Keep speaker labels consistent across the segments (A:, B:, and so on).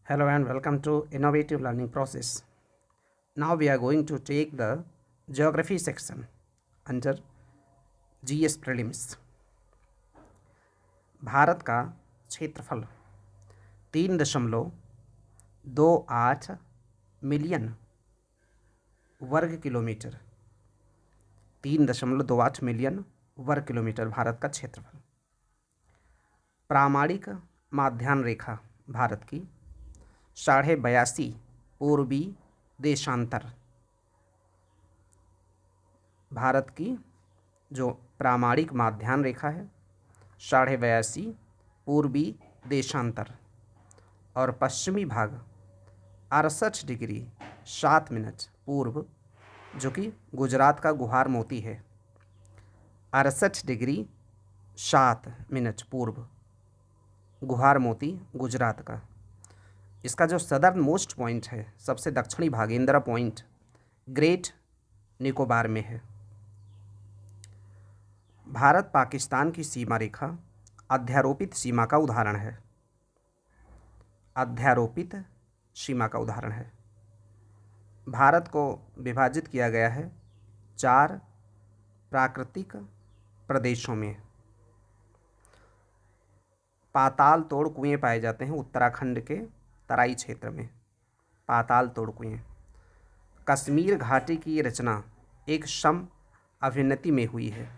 A: Hello and welcome to Innovative Learning Process. Now we are going to take the Geography section under GS Prelims. Bharat का क्षेत्रफल 3.28 million वर्ग kilometre 3.28 million वर्ग kilometre Bharat का क्षेत्रफल। प्रामाणिक माध्यान्ह रेखा भारत की 82.5 पूर्वी देशांतर। भारत की जो प्रामाणिक माध्यान्ह रेखा है 82.5 पूर्वी देशांतर और पश्चिमी भाग 68 डिग्री 7 मिनट पूर्व, जो कि गुजरात का गुहार मोती है। 68 डिग्री 7 मिनट पूर्व गुहार मोती गुजरात का। इसका जो सदर्न मोस्ट पॉइंट है, सबसे दक्षिणी भाग इंदिरा पॉइंट, ग्रेट निकोबार में है। भारत पाकिस्तान की सीमा रेखा अध्यारोपित सीमा का उदाहरण है। अध्यारोपित सीमा का उदाहरण है। भारत को विभाजित किया गया है 4 प्राकृतिक प्रदेशों में। पाताल तोड़ कुएं पाए जाते हैं उत्तराखंड के तराई क्षेत्र में। पाताल तोड़ कुएं। कश्मीर घाटी की रचना एक सम अभिनति में हुई है।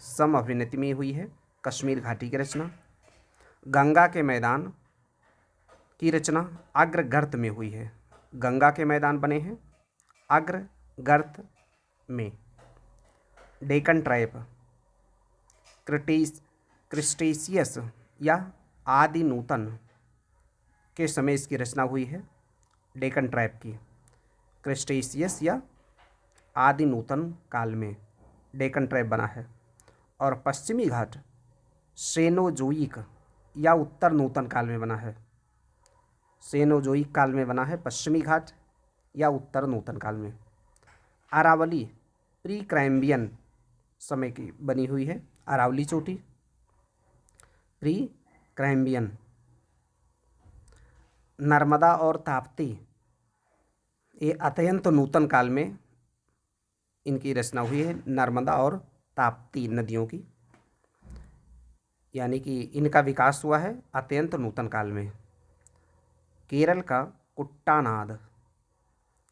A: सम अभिनति में हुई है कश्मीर घाटी की रचना। गंगा के मैदान की रचना अग्रगर्त में हुई है। गंगा के मैदान बने हैं अग्रगर्त में। डेक्कन ट्राइब क्रिस्टेशियस या आदि नूतन के समय इसकी रचना हुई है। डेक्कन ट्राइब की क्रिस्टेशियस या आदि नूतन काल में डेक्कन ट्राइब बना है। और पश्चिमी घाट सेनोजोइक या उत्तर नूतन काल में बना है। सेनोजोइक काल में बना है पश्चिमी घाट या उत्तर नूतन काल में। अरावली प्री कैम्ब्रियन समय की बनी हुई है। अरावली चोटी प्री कैम्ब्रियन। नर्मदा और ताप्ती ये अत्यंत नूतन काल में इनकी रचना हुई है। नर्मदा और ताप्ती नदियों की, यानी कि इनका विकास हुआ है अत्यंत नूतन काल में। केरल का कुट्टानाद,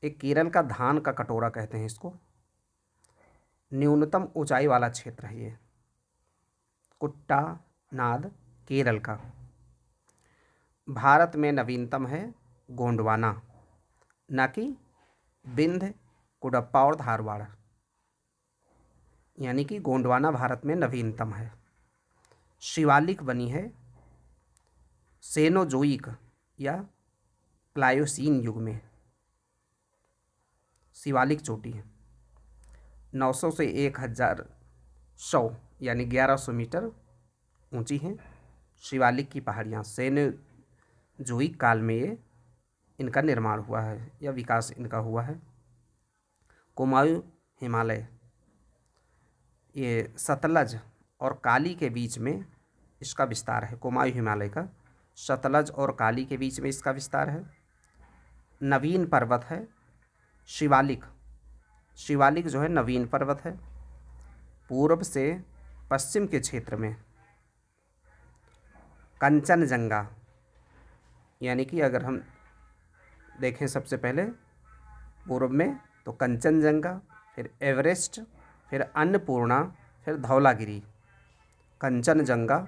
A: एक केरल का धान का कटोरा कहते हैं इसको। न्यूनतम ऊंचाई वाला क्षेत्र है ये कुट्टानाद केरल का। भारत में नवीनतम है गोंडवाना, न कि बिंध्य, कुडप्पा और धारवाड़, यानी कि गोंडवाना भारत में नवीनतम है। शिवालिक बनी है सेनोजोइक या प्लायोसीन युग में। शिवालिक चोटी है 900 से 1100 यानी 1100 मीटर ऊंची हैं शिवालिक की पहाड़ियाँ। सेनोजोइक काल में ये इनका निर्माण हुआ है या विकास इनका हुआ है। कुमाऊं हिमालय, ये सतलज और काली के बीच में इसका विस्तार है। कुमाऊं हिमालय का सतलज और काली के बीच में इसका विस्तार है। नवीन पर्वत है शिवालिक। शिवालिक जो है नवीन पर्वत है। पूर्व से पश्चिम के क्षेत्र में कंचनजंगा, यानी कि अगर हम देखें सबसे पहले पूर्व में तो कंचनजंगा, फिर एवरेस्ट, फिर अन्नपूर्णा, फिर धौलागिरी। कंचनजंगा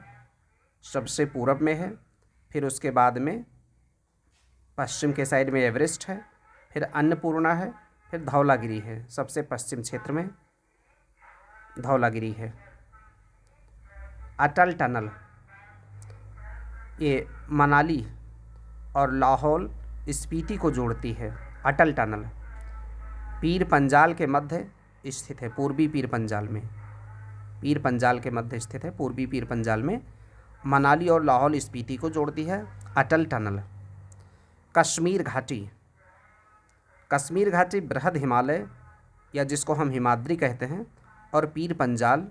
A: सबसे पूर्व में है, फिर उसके बाद में पश्चिम के साइड में एवरेस्ट है, फिर अन्नपूर्णा है, फिर धौलागिरी है। सबसे पश्चिम क्षेत्र में धौलागिरी है। अटल टनल, ये मनाली और लाहौल स्पीति को जोड़ती है। अटल टनल पीर पंजाल के मध्य स्थित है। पूर्वी पीर पंजाल में, पीर पंजाल के मध्य स्थित है। पूर्वी पीर पंजाल में मनाली और लाहौल स्पीति को जोड़ती है अटल टनल। कश्मीर घाटी, कश्मीर घाटी बृहद हिमालय या जिसको हम हिमाद्री कहते हैं और पीर पंजाल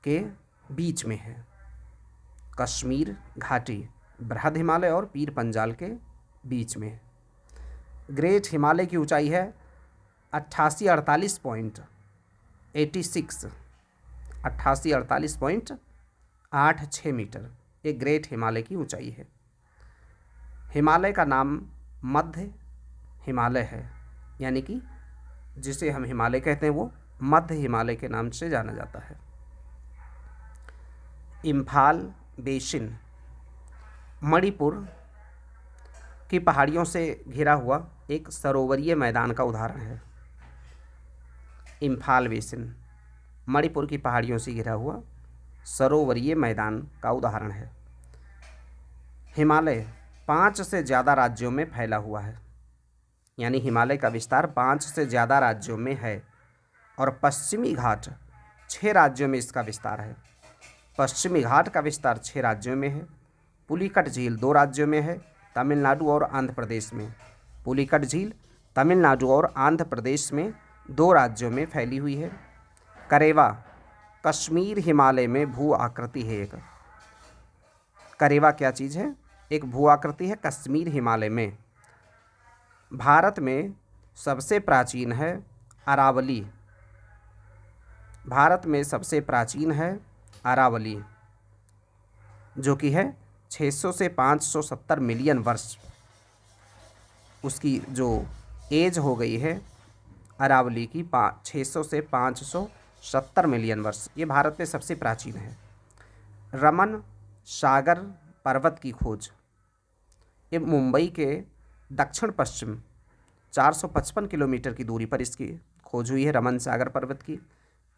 A: के बीच में है। कश्मीर घाटी बृहद हिमालय और पीर पंजाल के बीच में। ग्रेट हिमालय की ऊंचाई है 8848.86 8848.86 मीटर, ये ग्रेट हिमालय की ऊंचाई है। हिमालय का नाम मध्य हिमालय है, यानी कि जिसे हम हिमालय कहते हैं वो मध्य हिमालय के नाम से जाना जाता है। इम्फाल बेसिन मणिपुर की पहाड़ियों से घिरा हुआ एक सरोवरीय मैदान का उदाहरण है। इम्फाल बेसिन मणिपुर की पहाड़ियों से घिरा हुआ सरोवरीय मैदान का उदाहरण है। हिमालय 5 से ज़्यादा राज्यों में फैला हुआ है, यानी हिमालय का विस्तार 5 से ज़्यादा राज्यों में है। और पश्चिमी घाट 6 राज्यों में इसका विस्तार है। पश्चिमी घाट का विस्तार 6 राज्यों में है। पुलिकट झील 2 राज्यों में है, तमिलनाडु और आंध्र प्रदेश में। पुलिकट झील तमिलनाडु और आंध्र प्रदेश में 2 राज्यों में फैली हुई है। करेवा कश्मीर हिमालय में भू आकृति है। एक करेवा क्या चीज़ है? एक भू आकृति है कश्मीर हिमालय में। भारत में सबसे प्राचीन है अरावली। भारत में सबसे प्राचीन है अरावली, जो कि है 600 से 570 मिलियन वर्ष। उसकी जो एज हो गई है अरावली की 600 से 570 मिलियन वर्ष। ये भारत में सबसे प्राचीन है। रमन सागर पर्वत की खोज, ये मुंबई के दक्षिण पश्चिम 455 किलोमीटर की दूरी पर इसकी खोज हुई है, रमन सागर पर्वत की।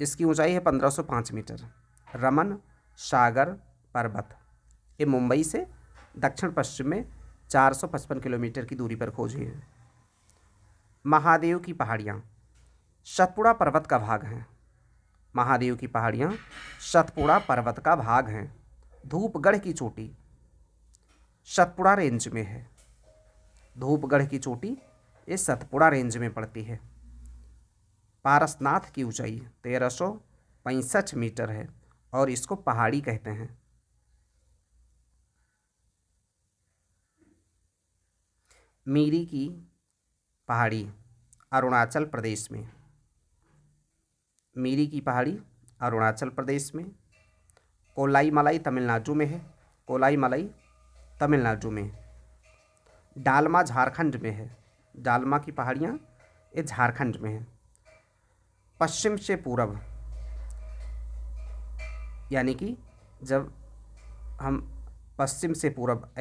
A: इसकी ऊंचाई है 1505 मीटर। रमन सागर पर्वत ये मुंबई से दक्षिण पश्चिम में 455 किलोमीटर की दूरी पर खोज हुई है। महादेव की पहाड़ियाँ सतपुड़ा पर्वत का भाग हैं। महादेव की पहाड़ियाँ सतपुड़ा पर्वत का भाग हैं। धूपगढ़ की चोटी सतपुड़ा रेंज में है। धूपगढ़ की चोटी ये सतपुड़ा रेंज में पड़ती है। पारसनाथ की ऊंचाई 1365 मीटर है और इसको पहाड़ी कहते हैं। मीरी की पहाड़ी अरुणाचल प्रदेश में। मीरी की पहाड़ी अरुणाचल प्रदेश में। कोलाई मलाई तमिलनाडु में है। कोलाई मलाई तमिलनाडु में। डालमा झारखंड में है। डालमा की पहाड़ियाँ ये झारखंड में है। पश्चिम से पूरब, यानी कि जब हम पश्चिम से पूरब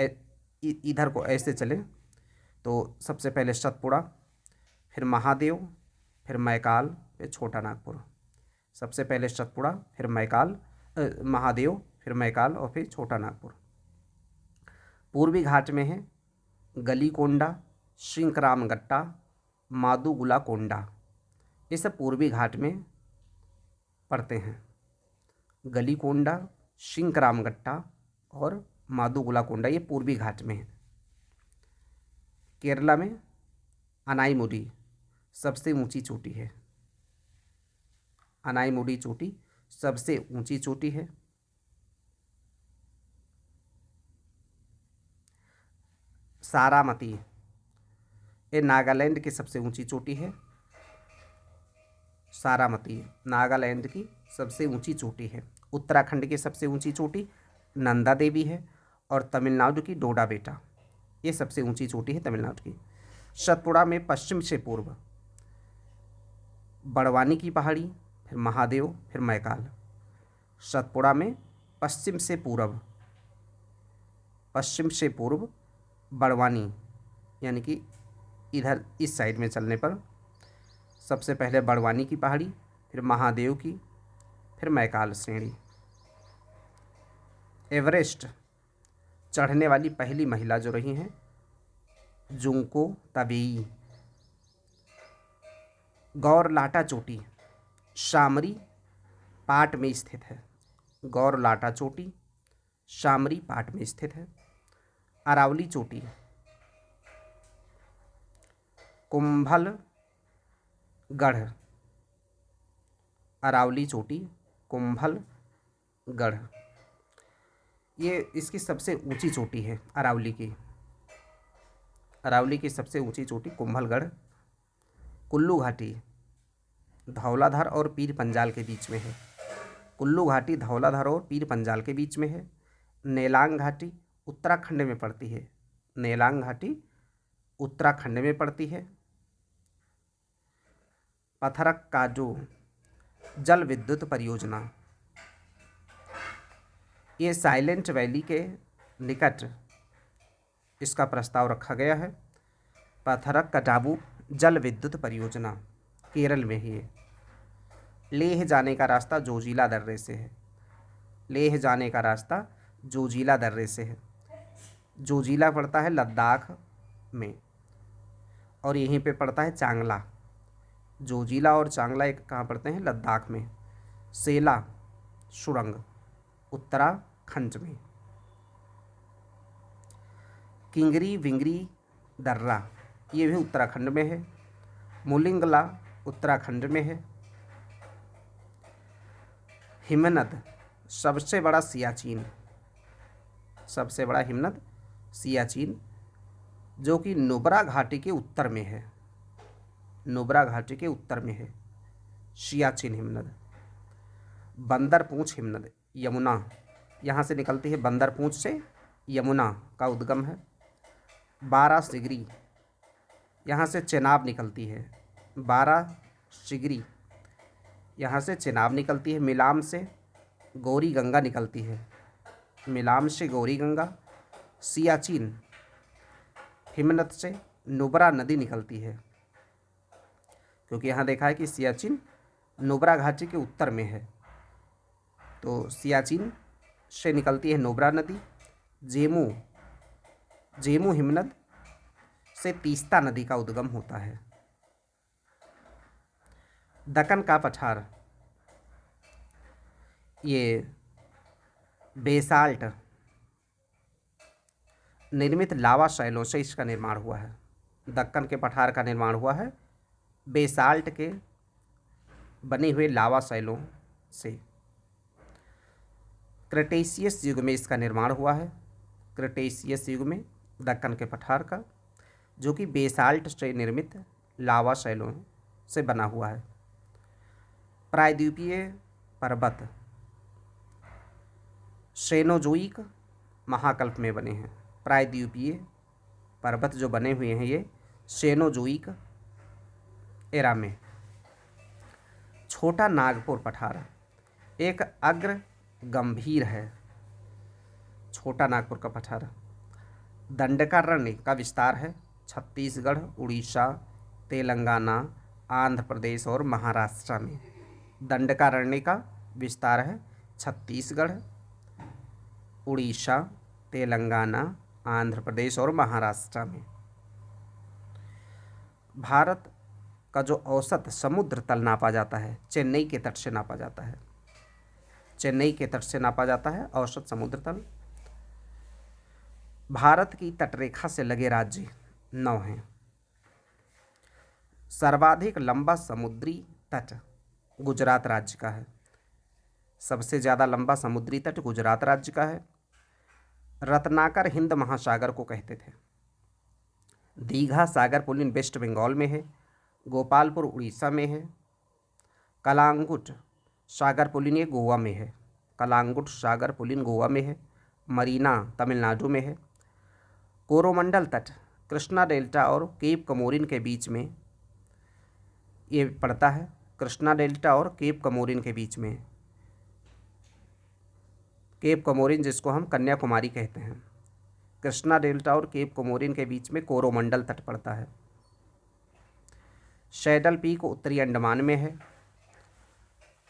A: इधर को ऐसे चलें तो सबसे पहले सतपुड़ा, फिर महादेव, फिर मैकाल, फिर छोटा नागपुर। सबसे पहले सतपुड़ा, फिर मैकाल, महादेव, फिर मैकाल और फिर छोटा नागपुर। पूर्वी घाट में है गलीकोंडा, शिंकरामगट्टा, मादुगुला कोंडा। ये सब पूर्वी घाट में पड़ते हैं। गलीकोंडा, शिंकरामगट्टा और मादुगुला कोंडा ये पूर्वी घाट में है। केरला में अनाईमुडी सबसे ऊंची चोटी है। अनाईमुडी चोटी सबसे ऊंची चोटी है। सारामती ये नागालैंड की सबसे ऊंची चोटी है। सारामती नागालैंड की सबसे ऊंची चोटी है। उत्तराखंड की सबसे ऊंची चोटी नंदा देवी है और तमिलनाडु की डोडा बेटा ये सबसे ऊंची चोटी है तमिलनाडु की। सतपुड़ा में पश्चिम से पूर्व बड़वानी की पहाड़ी, फिर महादेव, फिर मैकाल। सतपुड़ा में पश्चिम से पूर्व बड़वानी, यानी कि इधर इस साइड में चलने पर सबसे पहले बड़वानी की पहाड़ी, फिर महादेव की, फिर मैकाल श्रेणी। एवरेस्ट चढ़ने वाली पहली महिला जो रही हैं जुंको तबेई। गौरलाटा चोटी शामरी पाट में स्थित है। गौरलाटा चोटी शामरी पाट में स्थित है। अरावली चोटी कुंभलगढ़। अरावली चोटी कुंभलगढ़ ये इसकी सबसे ऊंची चोटी है अरावली की। अरावली की सबसे ऊंची चोटी कुंभलगढ़। कुल्लू घाटी धौलाधार और पीर पंजाल के बीच में है। कुल्लू घाटी धौलाधार और पीर पंजाल के बीच में है। नेलांग घाटी उत्तराखंड में पड़ती है। नेलांग घाटी उत्तराखंड में पड़ती है। पथरक काजू जल विद्युत परियोजना, ये साइलेंट वैली के निकट इसका प्रस्ताव रखा गया है। पथरक कटाबू जल विद्युत परियोजना केरल में ही है। लेह जाने का रास्ता जोजिला दर्रे से है। लेह जाने का रास्ता जोजिला दर्रे से है। जोजिला पड़ता है लद्दाख में और यहीं पे पड़ता है चांगला। जोजिला और चांगला एक कहाँ पड़ते हैं? लद्दाख में। सेला सुरंग उत्तराखंड में। किंगरी विंगरी दर्रा ये भी उत्तराखंड में है। मुलिंगला उत्तराखंड में है। हिमनद सबसे बड़ा सियाचिन, सबसे बड़ा हिमनद सियाचिन, जो कि नुब्रा घाटी के उत्तर में है। नुब्रा घाटी के उत्तर में है सियाचिन हिमनद। बंदर पूंछ हिमनद यमुना, यहाँ से निकलती है। बंदर पूंछ से यमुना का उद्गम है। 12 सिगरी, यहाँ से चेनाब निकलती है। 12 सिगरी, यहाँ से चेनाब निकलती है। मिलाम से गौरी गंगा निकलती है। मिलाम से गौरी गंगा। सियाचिन हिमनद से नुब्रा नदी निकलती है, क्योंकि यहाँ देखा है कि सियाचिन नुब्रा घाटी के उत्तर में है, तो सियाचिन से निकलती है नुब्रा नदी। जेमू हिमनद से तीस्ता नदी का उद्गम होता है। दक्कन का पठार, ये बेसाल्ट निर्मित लावा शैलों से इसका निर्माण हुआ है। दक्कन के पठार का निर्माण हुआ है बेसाल्ट के बने हुए लावा शैलों से। क्रेटेशियस युग में इसका निर्माण हुआ है। क्रेटेशियस युग में दक्कन के पठार का, जो कि बेसाल्ट से निर्मित लावा शैलों से बना हुआ है। प्रायद्वीपीय पर्वत सेनोजोइक महाकल्प में बने हैं। प्रायद्वीपीय पर्वत जो बने हुए हैं ये सेनोजोइक एरा में। छोटा नागपुर पठार एक अग्र गंभीर है। छोटा नागपुर का पठार दंडकारण्य का विस्तार है। छत्तीसगढ़, उड़ीसा, तेलंगाना, आंध्र प्रदेश और महाराष्ट्र में दंडकारण्य का विस्तार है। छत्तीसगढ़, उड़ीसा, तेलंगाना, आंध्र प्रदेश और महाराष्ट्र में। भारत का जो औसत समुद्र तल नापा जाता है चेन्नई के तट से नापा जाता है। चेन्नई के तट से नापा जाता है औसत समुद्र तल। भारत की तटरेखा से लगे राज्य 9 हैं। सर्वाधिक लंबा समुद्री तट गुजरात राज्य का है। सबसे ज़्यादा लंबा समुद्री तट गुजरात राज्य का है। रत्नाकर हिंद महासागर को कहते थे। दीघा सागर पुलिन वेस्ट बंगाल में है। गोपालपुर उड़ीसा में है। कलांगुट सागर पुलिन ये गोवा में है। कलांगुट सागर पुलिन गोवा में है। मरीना तमिलनाडु में है। कोरोमंडल तट कृष्णा डेल्टा और केप कमोरिन के बीच में ये पड़ता है। कृष्णा डेल्टा और केप कमोरिन के बीच में। केप कमोरिन जिसको हम कन्याकुमारी कहते हैं, कृष्णा डेल्टा और केप कमोरिन के बीच में कोरोमंडल तट पड़ता है। सैडल पीक उत्तरी अंडमान में है।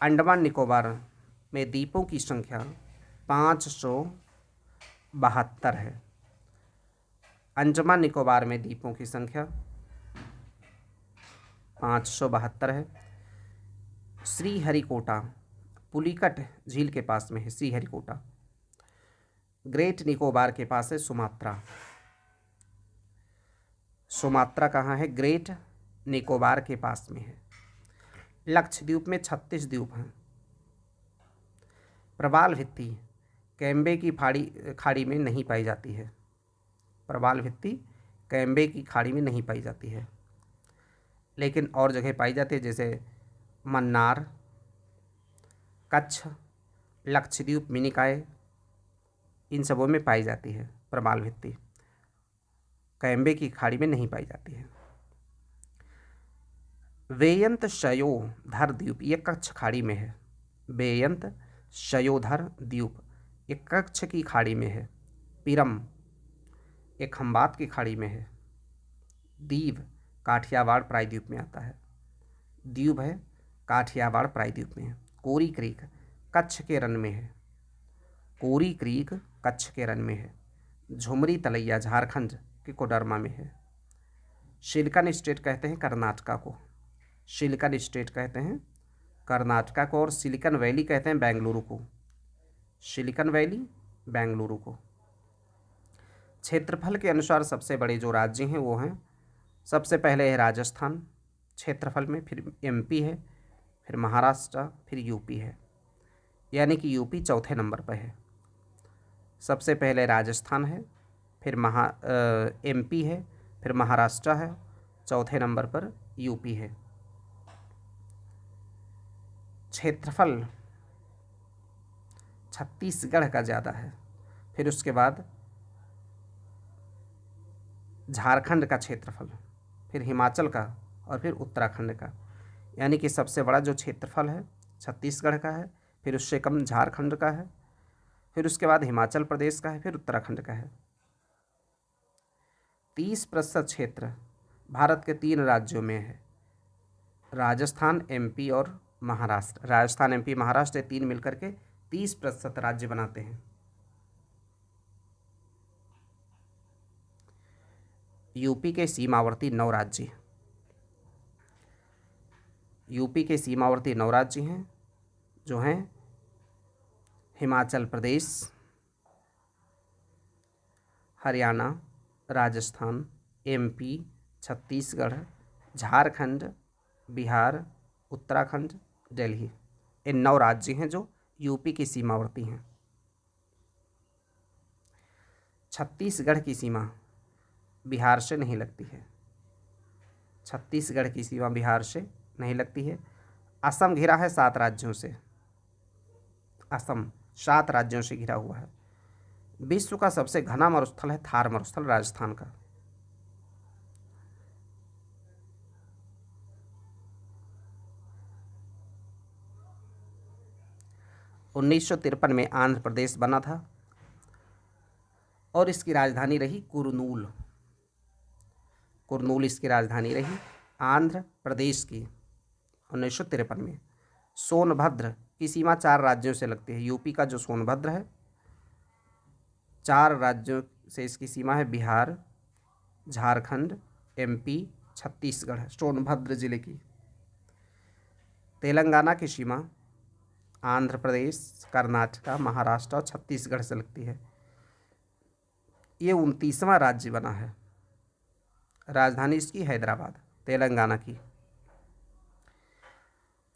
A: अंडमान निकोबार में द्वीपों की संख्या 572 है। अंडमान निकोबार में द्वीपों की संख्या 572 है। श्रीहरिकोटा पुलिकट झील के पास में है। श्रीहरिकोटा ग्रेट निकोबार के पास है। सुमात्रा, सुमात्रा कहाँ है? ग्रेट निकोबार के पास में है। लक्षद्वीप में 36 द्वीप हैं। प्रवाल भित्ति कैम्बे की खाड़ी में नहीं पाई जाती है। प्रवाल भित्ति कैम्बे की खाड़ी में नहीं पाई जाती है, लेकिन और जगह पाई जाती है, जैसे मन्नार, कच्छ, लक्षद्वीप, मिनिकॉय, इन सबों में पाई जाती है प्रवाल भित्ति। कैम्बे की खाड़ी में नहीं पाई जाती है। वेयंत शयोधर द्वीप ये कच्छ खाड़ी में है। वेयंत शयोधर द्वीप ये कच्छ की खाड़ी में है। पिरम एक खंबात की खाड़ी में है। दीव काठियावाड़ प्रायद्वीप में आता है। द्वीप है, काठियावाड़ प्रायद्वीप में है। कोरी क्रीक कच्छ के रन में है। कोरी क्रीक कच्छ के रन में है। झुमरी तलैया झारखंड के कोडरमा में है। सिलिकन स्टेट कहते हैं कर्नाटका को। सिलिकन स्टेट कहते हैं कर्नाटका को, और सिलिकन वैली कहते हैं बेंगलुरु को। सिलिकन वैली बेंगलुरु को। क्षेत्रफल के अनुसार सबसे बड़े जो राज्य हैं वो हैं, सबसे पहले है राजस्थान क्षेत्रफल में, फिर एमपी है, फिर महाराष्ट्र, फिर यूपी है, यानी कि यूपी चौथे नंबर पर है। सबसे पहले राजस्थान है, फिर एमपी है, फिर महाराष्ट्र है, चौथे नंबर पर यूपी है। क्षेत्रफल छत्तीसगढ़ का ज़्यादा है, फिर उसके बाद झारखंड का क्षेत्रफल, फिर हिमाचल का, और फिर उत्तराखंड का। यानी कि सबसे बड़ा जो क्षेत्रफल है छत्तीसगढ़ का है, फिर उससे कम झारखंड का है, फिर उसके बाद हिमाचल प्रदेश का है, फिर उत्तराखंड का है। 30% क्षेत्र भारत के 3 राज्यों में है, राजस्थान, एमपी और महाराष्ट्र। राजस्थान, एमपी, महाराष्ट्र, 3 मिलकर के 30% राज्य बनाते हैं। यूपी के सीमावर्ती 9 राज्य, यूपी के सीमावर्ती 9 राज्य हैं, जो हैं हिमाचल प्रदेश, हरियाणा, राजस्थान, एमपी, छत्तीसगढ़, झारखंड, बिहार, उत्तराखंड, दिल्ली। इन 9 राज्य हैं जो यूपी की सीमावर्ती हैं। छत्तीसगढ़ की सीमा बिहार से नहीं लगती है। छत्तीसगढ़ की सीमा बिहार से नहीं लगती है। असम घिरा है 7 राज्यों से। असम 7 राज्यों से घिरा हुआ है। विश्व का सबसे घना मरुस्थल है थार मरुस्थल, राजस्थान का। उन्नीस में आंध्र प्रदेश बना था और इसकी राजधानी रही कुरनूल। कुरनूल इसकी राजधानी रही आंध्र प्रदेश की 1953 में। सोनभद्र की सीमा 4 राज्यों से लगती है। यूपी का जो सोनभद्र है, 4 राज्यों से इसकी सीमा है, बिहार, झारखंड, एमपी, छत्तीसगढ़, सोनभद्र जिले की। तेलंगाना की सीमा आंध्र प्रदेश, कर्नाटका, महाराष्ट्र और छत्तीसगढ़ से लगती है। ये 29वां राज्य बना है। राजधानी इसकी हैदराबाद, तेलंगाना की।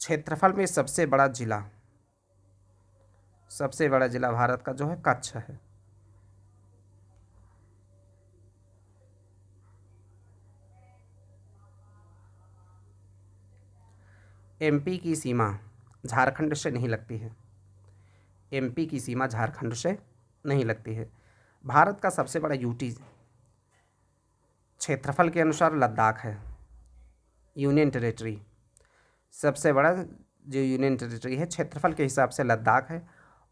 A: क्षेत्रफल में सबसे बड़ा जिला भारत का जो है कच्छ है। एमपी की सीमा झारखंड से नहीं लगती है। एमपी की सीमा झारखंड से नहीं लगती है। भारत का सबसे बड़ा यूटी क्षेत्रफल के अनुसार लद्दाख है, यूनियन टेरिटरी। सबसे बड़ा जो यूनियन टेरिटरी है क्षेत्रफल के हिसाब से लद्दाख है,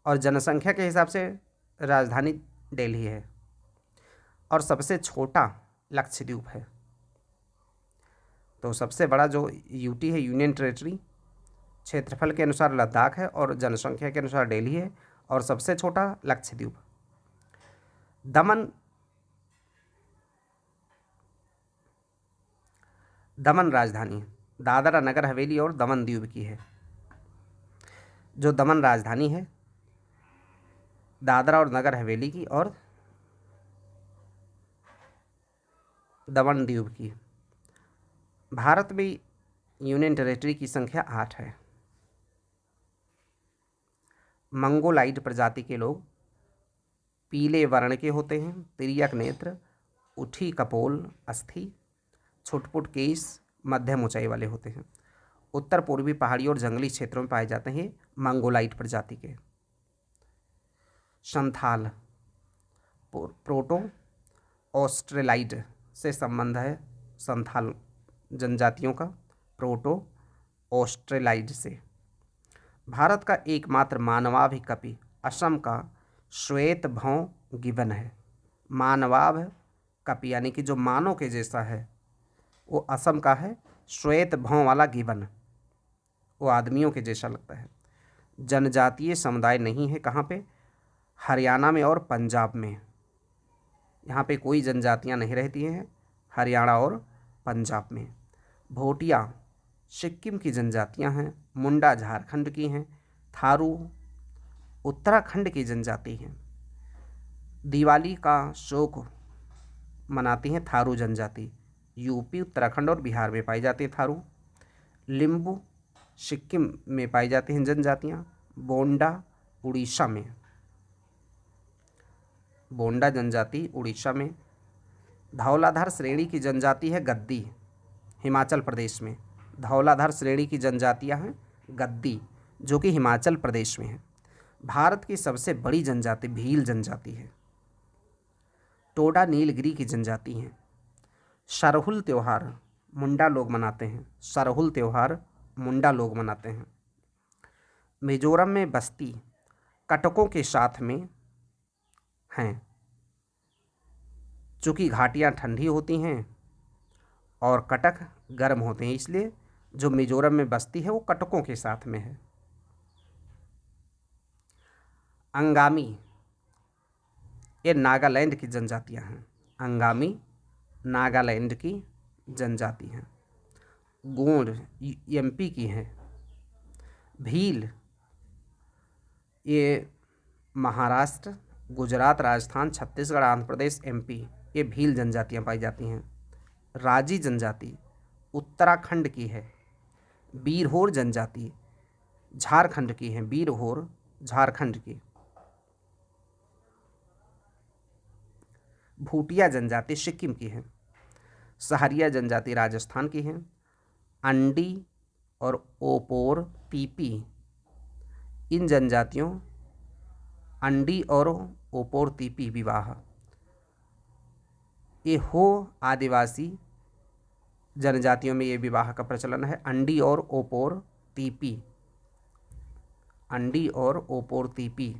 A: और जनसंख्या के हिसाब से राजधानी दिल्ली है, और सबसे छोटा लक्षद्वीप है। तो सबसे बड़ा जो यूटी है, यूनियन टेरिटरी, क्षेत्रफल के अनुसार लद्दाख है, और जनसंख्या के अनुसार दिल्ली है, और सबसे छोटा लक्षद्वीप। दमन राजधानी दादरा नगर हवेली और दमन दीव की है। जो दमन राजधानी है दादरा और नगर हवेली की और दमन दीव की। भारत में यूनियन टेरिटरी की संख्या 8 है। मंगोलाइड प्रजाति के लोग पीले वर्ण के होते हैं, तिर्यक नेत्र, उठी कपोल अस्थि, छुटपुट केस, मध्यम ऊंचाई वाले होते हैं। उत्तर पूर्वी पहाड़ी और जंगली क्षेत्रों में पाए जाते हैं मंगोलाइट प्रजाति के। संथाल प्रोटो ऑस्ट्रेलाइड से संबंध है संथाल जनजातियों का, प्रोटो ऑस्ट्रेलाइड से। भारत का एकमात्र मानवाभ कपि असम का श्वेत भौं गिबन है। मानवाभ कपि यानी कि जो मानव के जैसा है वो असम का है श्वेत भौं वाला गिबन, वो आदमियों के जैसा लगता है। जनजातीय समुदाय नहीं है कहाँ पे? हरियाणा में और पंजाब में। यहाँ पे कोई जनजातियाँ नहीं रहती हैं, हरियाणा और पंजाब में। भोटिया सिक्किम की जनजातियाँ हैं, मुंडा झारखंड की हैं, थारू उत्तराखंड की जनजाति हैं। दिवाली का शोक मनाती हैं थारू जनजाति, यूपी, उत्तराखंड और बिहार में पाई जाती है थारू। लिम्बू सिक्किम में पाई जाती हैं जनजातियाँ, बोंडा उड़ीसा में, बोंडा जनजाति उड़ीसा में। धौलाधार श्रेणी की जनजाति है गद्दी, हिमाचल प्रदेश में। धौलाधार श्रेणी की जनजातियां हैं गद्दी, जो कि हिमाचल प्रदेश में है। भारत की सबसे बड़ी जनजाति भील जनजाति है। टोडा नीलगिरी की जनजाति हैं। सरहुल त्यौहार मुंडा लोग मनाते हैं, सरहुल त्यौहार मुंडा लोग मनाते हैं। मिजोरम में बस्ती कटकों के साथ में हैं, चूँकि घाटियाँ ठंडी होती हैं और कटक गर्म होते हैं, इसलिए जो मिजोरम में बस्ती है वो कटकों के साथ में है। अंगामी ये नागालैंड की जनजातियां हैं, अंगामी नागालैंड की जनजाति हैं। गोंड एमपी की हैं। भील ये महाराष्ट्र, गुजरात, राजस्थान, छत्तीसगढ़, आंध्र प्रदेश, एमपी ये भील जनजातियां पाई जाती हैं। राजी जनजाति उत्तराखंड की है। बीरहोर जनजाति झारखंड की है, बीरहोर झारखंड की। भूटिया जनजाति सिक्किम की है। सहरिया जनजाति राजस्थान की है। अंडी और ओपोर पीपी इन जनजातियों अंडी और ओपोर तीपी विवाह ये हो आदिवासी जनजातियों में ये विवाह का प्रचलन है। अंडी और ओपोर तीपी, अंडी और ओपोर तीपी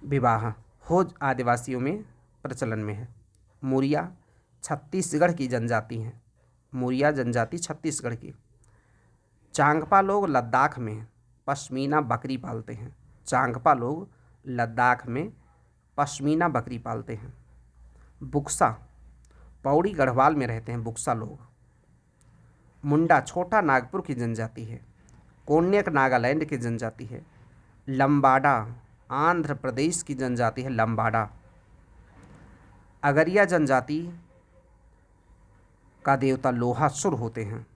A: विवाह हो आदिवासियों में प्रचलन में है। मुरिया छत्तीसगढ़ की जनजाति है, मुरिया जनजाति छत्तीसगढ़ की। चांगपा लोग लद्दाख में पश्मीना बकरी पालते हैं, चांगपा लोग लद्दाख में पश्मीना बकरी पालते हैं। बुक्सा पौड़ी गढ़वाल में रहते हैं बुक्सा लोग। मुंडा छोटा नागपुर की जनजाति है। कोन्यक नागालैंड की जनजाति है। लंबाडा आंध्र प्रदेश की जनजाति है, लंबाडा। अगरिया जनजाति का देवता लोहासुर होते हैं,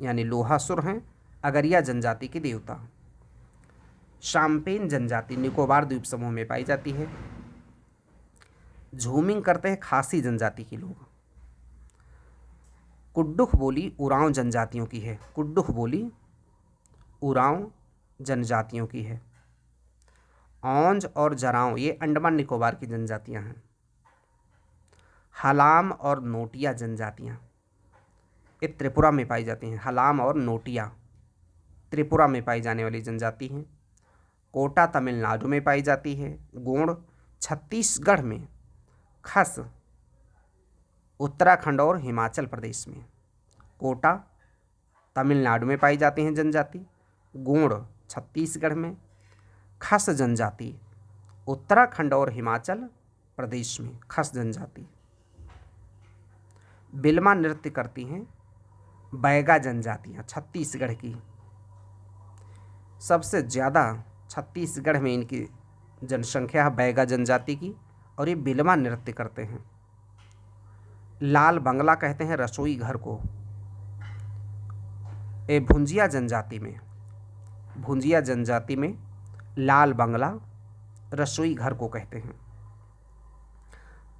A: यानी लोहासुर हैं अगरिया जनजाति के देवता। शाम्पेन जनजाति निकोबार द्वीप समूह में पाई जाती है। झूमिंग करते हैं खासी जनजाति के लोग। कुड्डुख बोली उरांव जनजातियों की है, कुड्डुख बोली उरांव जनजातियों की है। औंज और जरांव ये अंडमान निकोबार की जनजातियां हैं। हलाम और नोटिया जनजातियां ये त्रिपुरा में पाई जाती हैं। हलाम और नोटिया त्रिपुरा में पाई जाने वाली जनजाति हैं। कोटा तमिलनाडु में पाई जाती है। गोंड छत्तीसगढ़ में। खस उत्तराखंड और हिमाचल प्रदेश में। कोटा तमिलनाडु में पाई जाती हैं जनजाति। गोंड छत्तीसगढ़ में। खस जनजाति उत्तराखंड और हिमाचल प्रदेश में, खस जनजाति। बिलमा नृत्य करती हैं बैगा जनजातियाँ छत्तीसगढ़ की। सबसे ज़्यादा छत्तीसगढ़ में इनकी जनसंख्या है बैगा जनजाति की, और ये बिलमा नृत्य करते हैं। लाल बंगला कहते हैं रसोई घर को। ये भुंजिया जनजाति में, भुंजिया जनजाति में लाल बंगला रसोई घर को कहते हैं।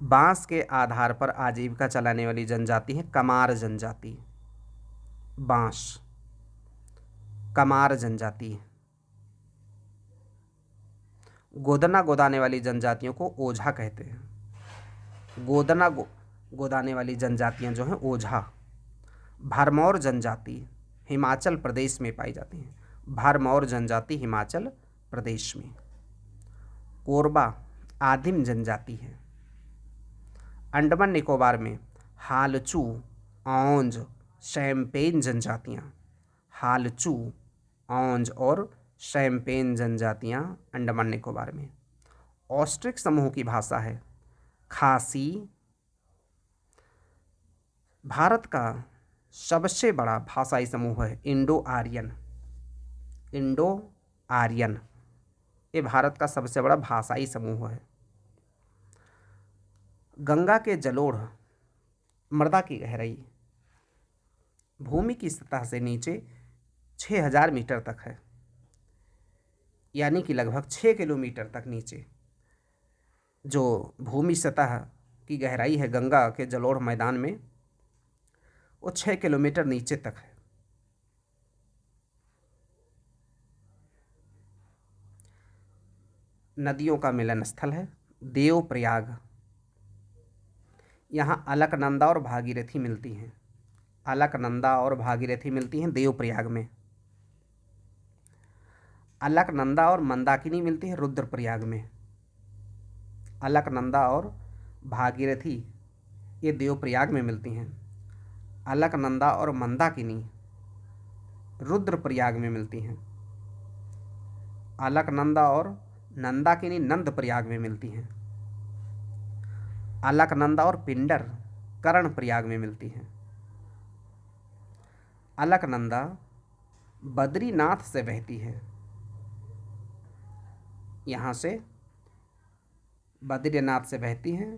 A: बांस के आधार पर आजीविका चलाने वाली जनजाति है कमार जनजाति। बांस, कमार जनजाति। गोदना गोदाने वाली जनजातियों को ओझा कहते हैं। गोदाने वाली जनजातियां जो हैं ओझा। भरमौर जनजाति हिमाचल प्रदेश में पाई जाती हैं। भरमौर जनजाति हिमाचल प्रदेश में। कोरबा आदिम जनजाति है। अंडमान निकोबार में हालचू, औंज, शैम्पेन जनजातियाँ। हालचू, औंज और शैम्पेन जनजातियाँ अंडमान निकोबार में। ऑस्ट्रिक समूह की भाषा है खासी। भारत का सबसे बड़ा भाषाई समूह है इंडो आर्यन। इंडो आर्यन ये भारत का सबसे बड़ा भाषाई समूह है। गंगा के जलोढ़ मृदा की गहराई भूमि की सतह से नीचे 6000 मीटर तक है, यानी कि लगभग 6 किलोमीटर तक नीचे जो भूमि सतह की गहराई है गंगा के जलोढ़ मैदान में, वो 6 किलोमीटर नीचे तक है। नदियों का मिलन स्थल है देवप्रयाग। यहाँ अलकनंदा और भागीरथी मिलती हैं। अलकनंदा और भागीरथी मिलती हैं देवप्रयाग में। अलकनंदा और मंदाकिनी मिलती है रुद्रप्रयाग में। अलकनंदा और भागीरथी ये देवप्रयाग में मिलती हैं। अलकनंदा और मंदाकिनी रुद्रप्रयाग में मिलती हैं। अलकनंदा और नंदाकिनी नंदप्रयाग में मिलती हैं। अलकनंदा और पिंडर कर्णप्रयाग में मिलती हैं। अलकनंदा बद्रीनाथ से बहती है। यहाँ से बद्रीनाथ से बहती है।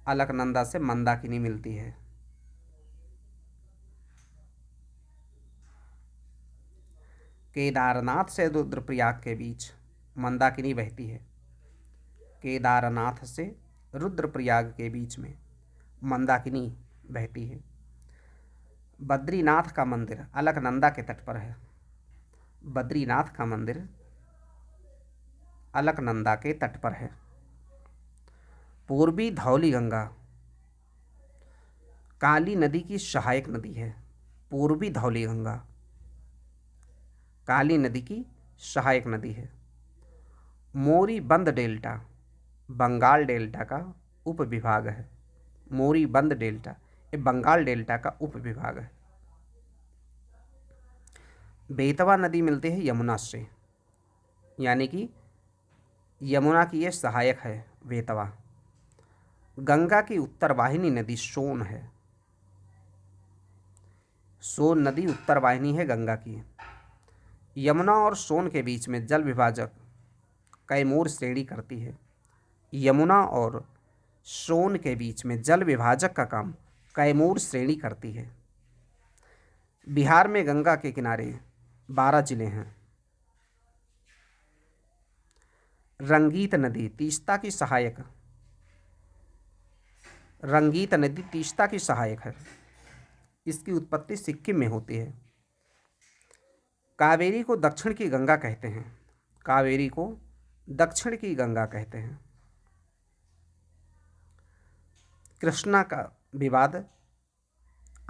A: अलकनंदा से मंदाकिनी मिलती है। केदारनाथ से रुद्रप्रयाग के बीच मंदाकिनी बहती है। केदारनाथ से रुद्रप्रयाग के बीच में मंदाकिनी बहती है। बद्रीनाथ का मंदिर अलकनंदा के तट पर है। बद्रीनाथ का मंदिर अलकनंदा के तट पर है। पूर्वी धौली गंगा काली नदी की सहायक नदी है। पूर्वी धौली गंगा काली नदी की सहायक नदी है। मोरीबंद डेल्टा बंगाल डेल्टा का उपविभाग है। मोरीबंद डेल्टा ये बंगाल डेल्टा का उपविभाग है। बेतवा नदी मिलती है यमुना से, यानी कि यमुना की ये सहायक है बेतवा। गंगा की उत्तर वाहिनी नदी सोन है। सोन नदी उत्तर वाहिनी है गंगा की। यमुना और सोन के बीच में जल विभाजक कैमूर श्रेणी करती है। यमुना और सोन के बीच में जल विभाजक का काम कैमूर श्रेणी करती है। बिहार में गंगा के किनारे 12 जिले हैं। रंगीत नदी तीस्ता की सहायक। रंगीत नदी तीस्ता की सहायक है। इसकी उत्पत्ति सिक्किम में होती है। कावेरी को दक्षिण की गंगा कहते हैं। कावेरी को दक्षिण की गंगा कहते हैं। कृष्णा का विवाद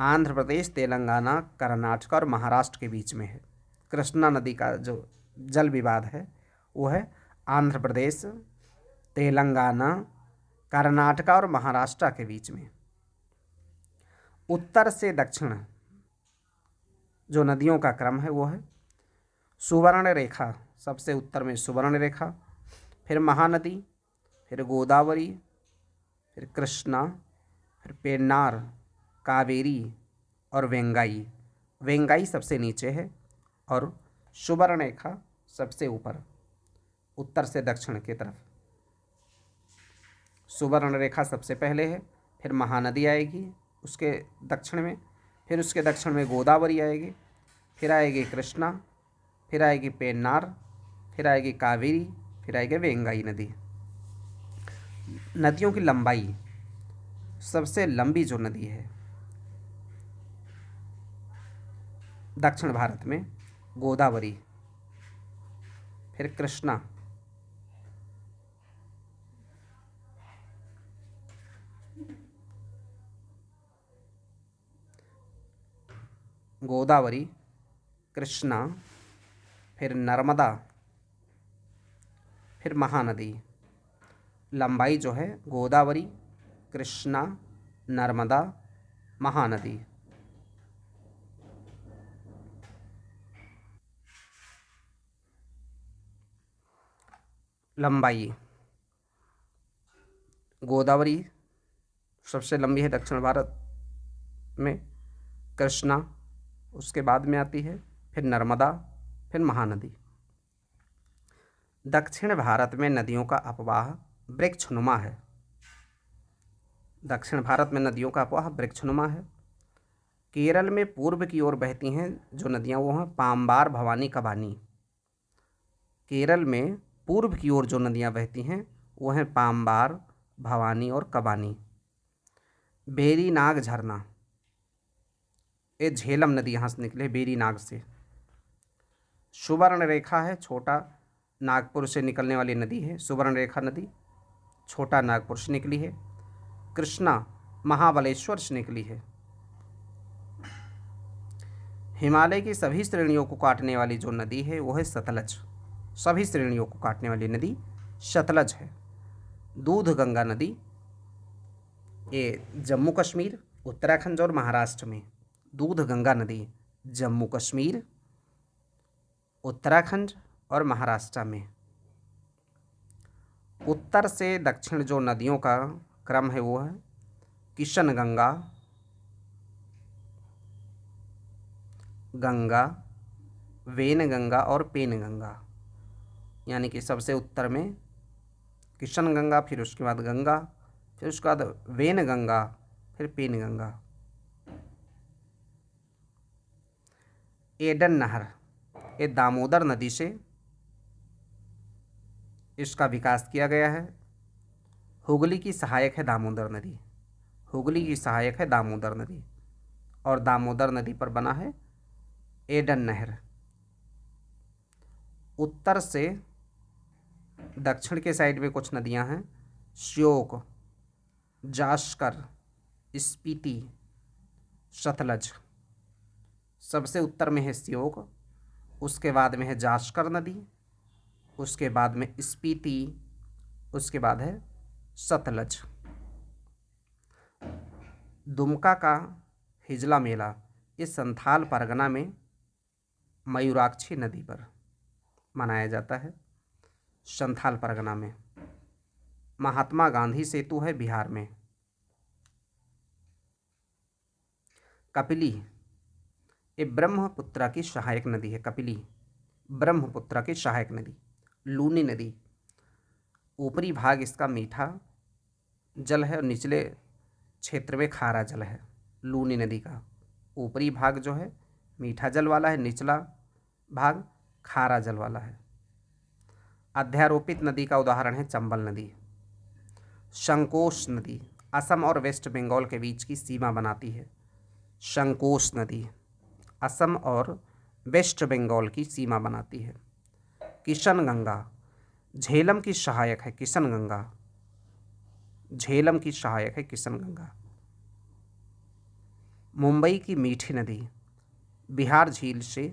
A: आंध्र प्रदेश, तेलंगाना, कर्नाटक और महाराष्ट्र के बीच में है। कृष्णा नदी का जो जल विवाद है वो है आंध्र प्रदेश, तेलंगाना, कर्नाटक और महाराष्ट्र के बीच में। उत्तर से दक्षिण जो नदियों का क्रम है वो है सुवर्ण रेखा। सबसे उत्तर में सुवर्ण रेखा, फिर महानदी, फिर गोदावरी, फिर कृष्णा, फिर पेन्नार, कावेरी और वेंगाई। वेंगाई सबसे नीचे है और सुवर्ण रेखा सबसे ऊपर उत्तर से दक्षिण की तरफ। सुवर्ण रेखा सबसे पहले है, फिर महानदी आएगी उसके दक्षिण में, फिर उसके दक्षिण में गोदावरी आएगी, फिर आएगी कृष्णा, फिर आएगी पेन्नार, फिर आएगी कावेरी फिर आएगा वेंगाई नदी। नदियों की लंबाई, सबसे लंबी जो नदी है दक्षिण भारत में, गोदावरी, फिर कृष्णा, गोदावरी, कृष्णा, फिर नर्मदा, फिर महानदी। लंबाई जो है गोदावरी, कृष्णा, नर्मदा, महानदी। लंबाई गोदावरी सबसे लंबी है दक्षिण भारत में, कृष्णा उसके बाद में आती है, फिर नर्मदा, फिर महानदी। दक्षिण भारत में नदियों का अपवाह वृक्षनुमा है। दक्षिण भारत में नदियों का अपवाह वृक्षनुमा है। केरल में पूर्व की ओर बहती हैं जो नदियां वो हैं पाम्बार, भवानी, कबानी। केरल में पूर्व की ओर जो नदियां बहती हैं वो हैं पाम्बार, भवानी और कबानी। बेरीनाग झरना, ये झेलम नदी यहाँ से निकले, बेरीनाग से। सुवर्ण रेखा है, छोटा नागपुर से निकलने वाली नदी है सुवर्ण रेखा नदी, छोटा नागपुर से निकली है। कृष्णा महाबलेश्वर से निकली है। हिमालय की सभी श्रेणियों को काटने वाली जो नदी है वो है सतलज। सभी श्रेणियों को काटने वाली नदी सतलज है। दूध गंगा नदी, ये जम्मू कश्मीर, उत्तराखंड और महाराष्ट्र में। दूध गंगा नदी जम्मू कश्मीर, उत्तराखंड और महाराष्ट्र में। उत्तर से दक्षिण जो नदियों का क्रम है वो है किशन गंगा, गंगा, वेन गंगा और पेन गंगा। यानी कि सबसे उत्तर में किशन गंगा, फिर उसके बाद गंगा, फिर उसके बाद वेन गंगा, फिर पेन गंगा। एडन नहर, ये दामोदर नदी से इसका विकास किया गया है। हुगली की सहायक है दामोदर नदी, हुगली की सहायक है दामोदर नदी, और दामोदर नदी पर बना है एडन नहर। उत्तर से दक्षिण के साइड में कुछ नदियां हैं, श्योक, जास्कर, स्पीति, सतलज। सबसे उत्तर में है श्योक, उसके बाद में है जास्कर नदी, उसके बाद में स्पीति, उसके बाद है सतलज। दुमका का हिजला मेला इस संथाल परगना में मयूराक्षी नदी पर मनाया जाता है। संथाल परगना में। महात्मा गांधी सेतु है बिहार में। कपिली, ये ब्रह्मपुत्र की सहायक नदी है। कपिली ब्रह्मपुत्र की सहायक नदी। लूनी नदी, ऊपरी भाग इसका मीठा जल है और निचले क्षेत्र में खारा जल है। लूनी नदी का ऊपरी भाग जो है मीठा जल वाला है, निचला भाग खारा जल वाला है। अध्यारोपित नदी का उदाहरण है चंबल नदी। संकोश नदी असम और वेस्ट बंगाल के बीच की सीमा बनाती है। संकोश नदी असम और वेस्ट बंगाल की सीमा बनाती है। किशन गंगा झेलम की सहायक है। किशन गंगा झेलम की सहायक है किशन गंगा। मुंबई की मीठी नदी बिहार झील से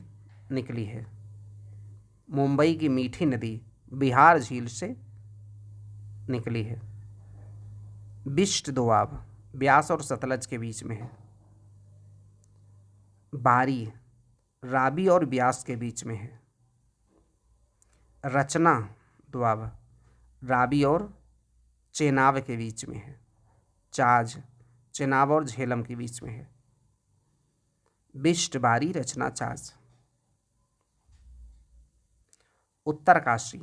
A: निकली है। मुंबई की मीठी नदी बिहार झील से निकली है। बिष्ट दोआब ब्यास और सतलज के बीच में है। बारी राबी और ब्यास के बीच में है। रचना दोआब राबी और चेनाब के बीच में है। चाज चेनाब और झेलम के बीच में है। बिष्ट, बारी, रचना, चाज। उत्तरकाशी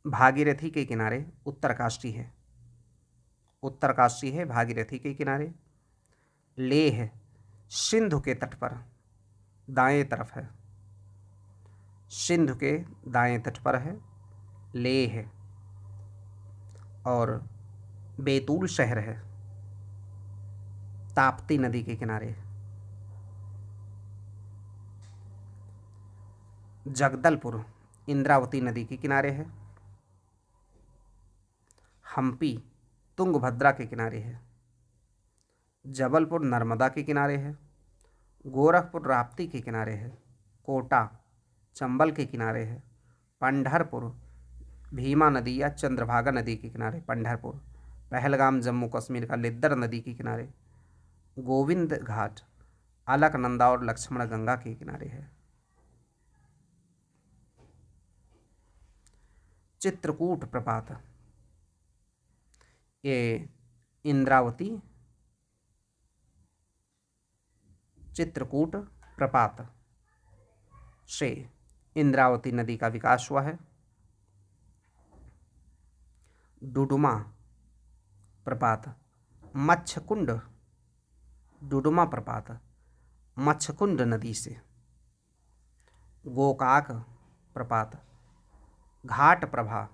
A: भागीरथी के किनारे उत्तरकाशी है। उत्तरकाशी है भागीरथी के किनारे। लेह सिंधु के तट पर। दाएं तरफ है, सिंधु के दाएं तट पर है, लेह है और बैतूल शहर है, ताप्ती नदी के किनारे। जगदलपुर इंद्रावती नदी के किनारे है। हम्पी तुंगभद्रा के किनारे है। जबलपुर नर्मदा के किनारे है। गोरखपुर राप्ती के किनारे है। कोटा चंबल के किनारे है। पंढरपुर भीमा नदी या चंद्रभागा नदी के किनारे पंढरपुर। पहलगाम जम्मू कश्मीर का लिद्दर नदी के किनारे। गोविंद घाट अलकनंदा और लक्ष्मण गंगा के किनारे है। चित्रकूट प्रपात ये इंद्रावती चित्रकूट प्रपात से इंद्रावती नदी का विकास हुआ है। डुडुमा प्रपात मच्छकुंड, डुडुमा प्रपात मच्छकुंड नदी से। गोकाक प्रपात घाट प्रभा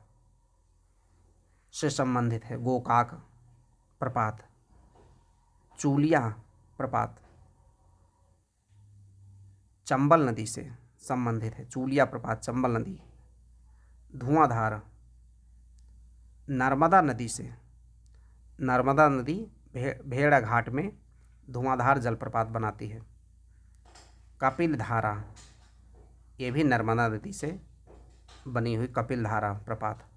A: से संबंधित है। गोकाक प्रपात। चूलिया प्रपात चंबल नदी से संबंधित है। चूलिया प्रपात चंबल नदी। धुआंधार नर्मदा नदी से। नर्मदा नदी भेड़ा घाट में धुआंधार जलप्रपात बनाती है। कपिल धारा ये भी नर्मदा नदी से बनी हुई कपिल धारा प्रपात।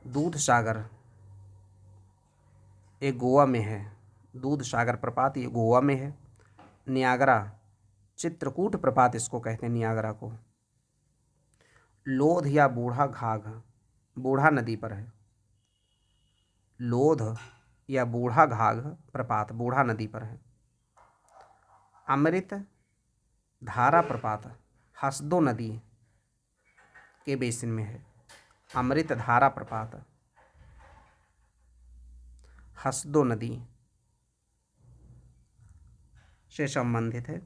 A: दूध सागर ये गोवा में है। दूध सागर प्रपात ये गोवा में है। नियाग्रा चित्रकूट प्रपात इसको कहते हैं, नियाग्रा को। लोध या बूढ़ा घाघ बूढ़ा नदी पर है। लोध या बूढ़ा घाघ प्रपात बूढ़ा नदी पर है। अमृत धारा प्रपात हसदो नदी के बेसिन में है। अमृत धारा प्रपात हसदो नदी से संबंधित है।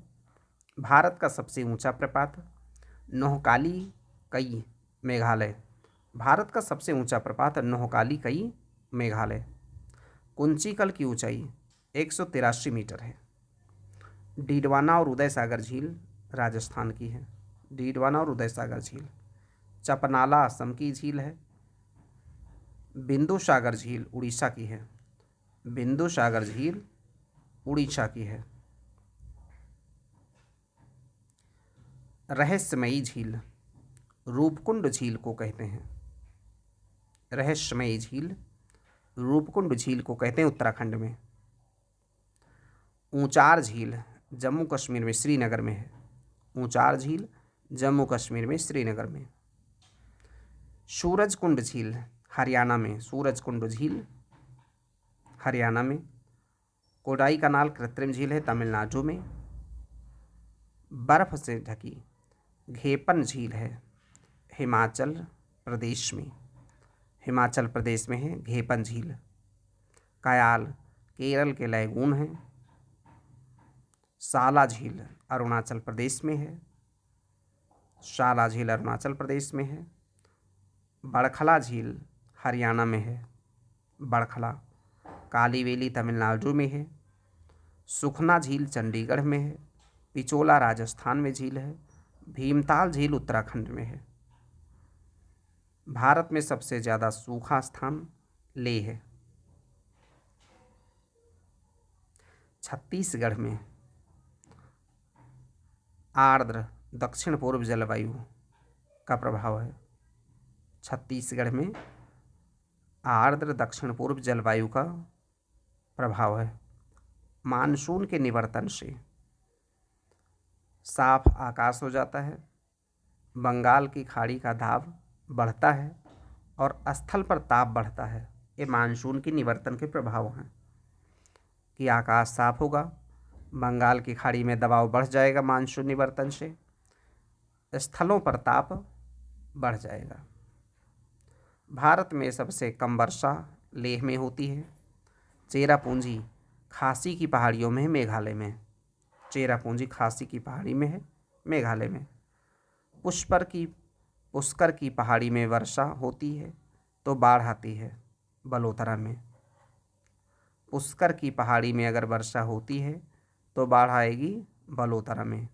A: भारत का सबसे ऊंचा प्रपात नोहकाली कई मेघालय। भारत का सबसे ऊंचा प्रपात नोहकाली कई मेघालय। कुंचिकल की ऊंचाई 183 मीटर है। डीडवाना और उदय सागर झील राजस्थान की है। डीडवाना और उदय सागर झील। चपनाला असम की झील है। बिंदु सागर झील उड़ीसा की है। बिंदु सागर झील उड़ीसा की है। रहस्यमयी झील रूपकुंड झील को कहते हैं। रहस्यमयी झील रूपकुंड झील को कहते हैं उत्तराखंड में। ऊंचार झील जम्मू कश्मीर में श्रीनगर में है। ऊंचार झील जम्मू कश्मीर में श्रीनगर में। सूरजकुंड झील हरियाणा में। सूरजकुंड झील हरियाणा में। कोडाई कनाल कृत्रिम झील है तमिलनाडु में। बर्फ से ढकी घेपन झील है हिमाचल प्रदेश में। हिमाचल प्रदेश में है घेपन झील। कयाल केरल के लैगून है। साला झील अरुणाचल प्रदेश में है। साला झील अरुणाचल प्रदेश में है। बड़खला झील हरियाणा में है। बड़खला। कालीवेली तमिलनाडु में है। सुखना झील चंडीगढ़ में है। पिचोला राजस्थान में झील है। भीमताल झील उत्तराखंड में है। भारत में सबसे ज़्यादा सूखा स्थान लेह है। छत्तीसगढ़ में आर्द्र दक्षिण पूर्व जलवायु का प्रभाव है। छत्तीसगढ़ में आर्द्र दक्षिण पूर्व जलवायु का प्रभाव है। मानसून के निवर्तन से साफ आकाश हो जाता है। बंगाल की खाड़ी का दाब बढ़ता है और स्थल पर ताप बढ़ता है। ये मानसून की निवर्तन के प्रभाव हैं कि आकाश साफ होगा, बंगाल की खाड़ी में दबाव बढ़ जाएगा मानसून निवर्तन से, स्थलों पर ताप बढ़ जाएगा। भारत में सबसे कम वर्षा लेह में होती है। चेरापूंजी खासी की पहाड़ियों में, मेघालय में। चेरापूंजी खासी की पहाड़ी में है, मेघालय में। पुष्कर की पहाड़ी में वर्षा होती है तो बाढ़ आती है, बलोतरा में। पुष्कर की पहाड़ी में अगर वर्षा होती है तो बाढ़ आएगी, बलोतरा में।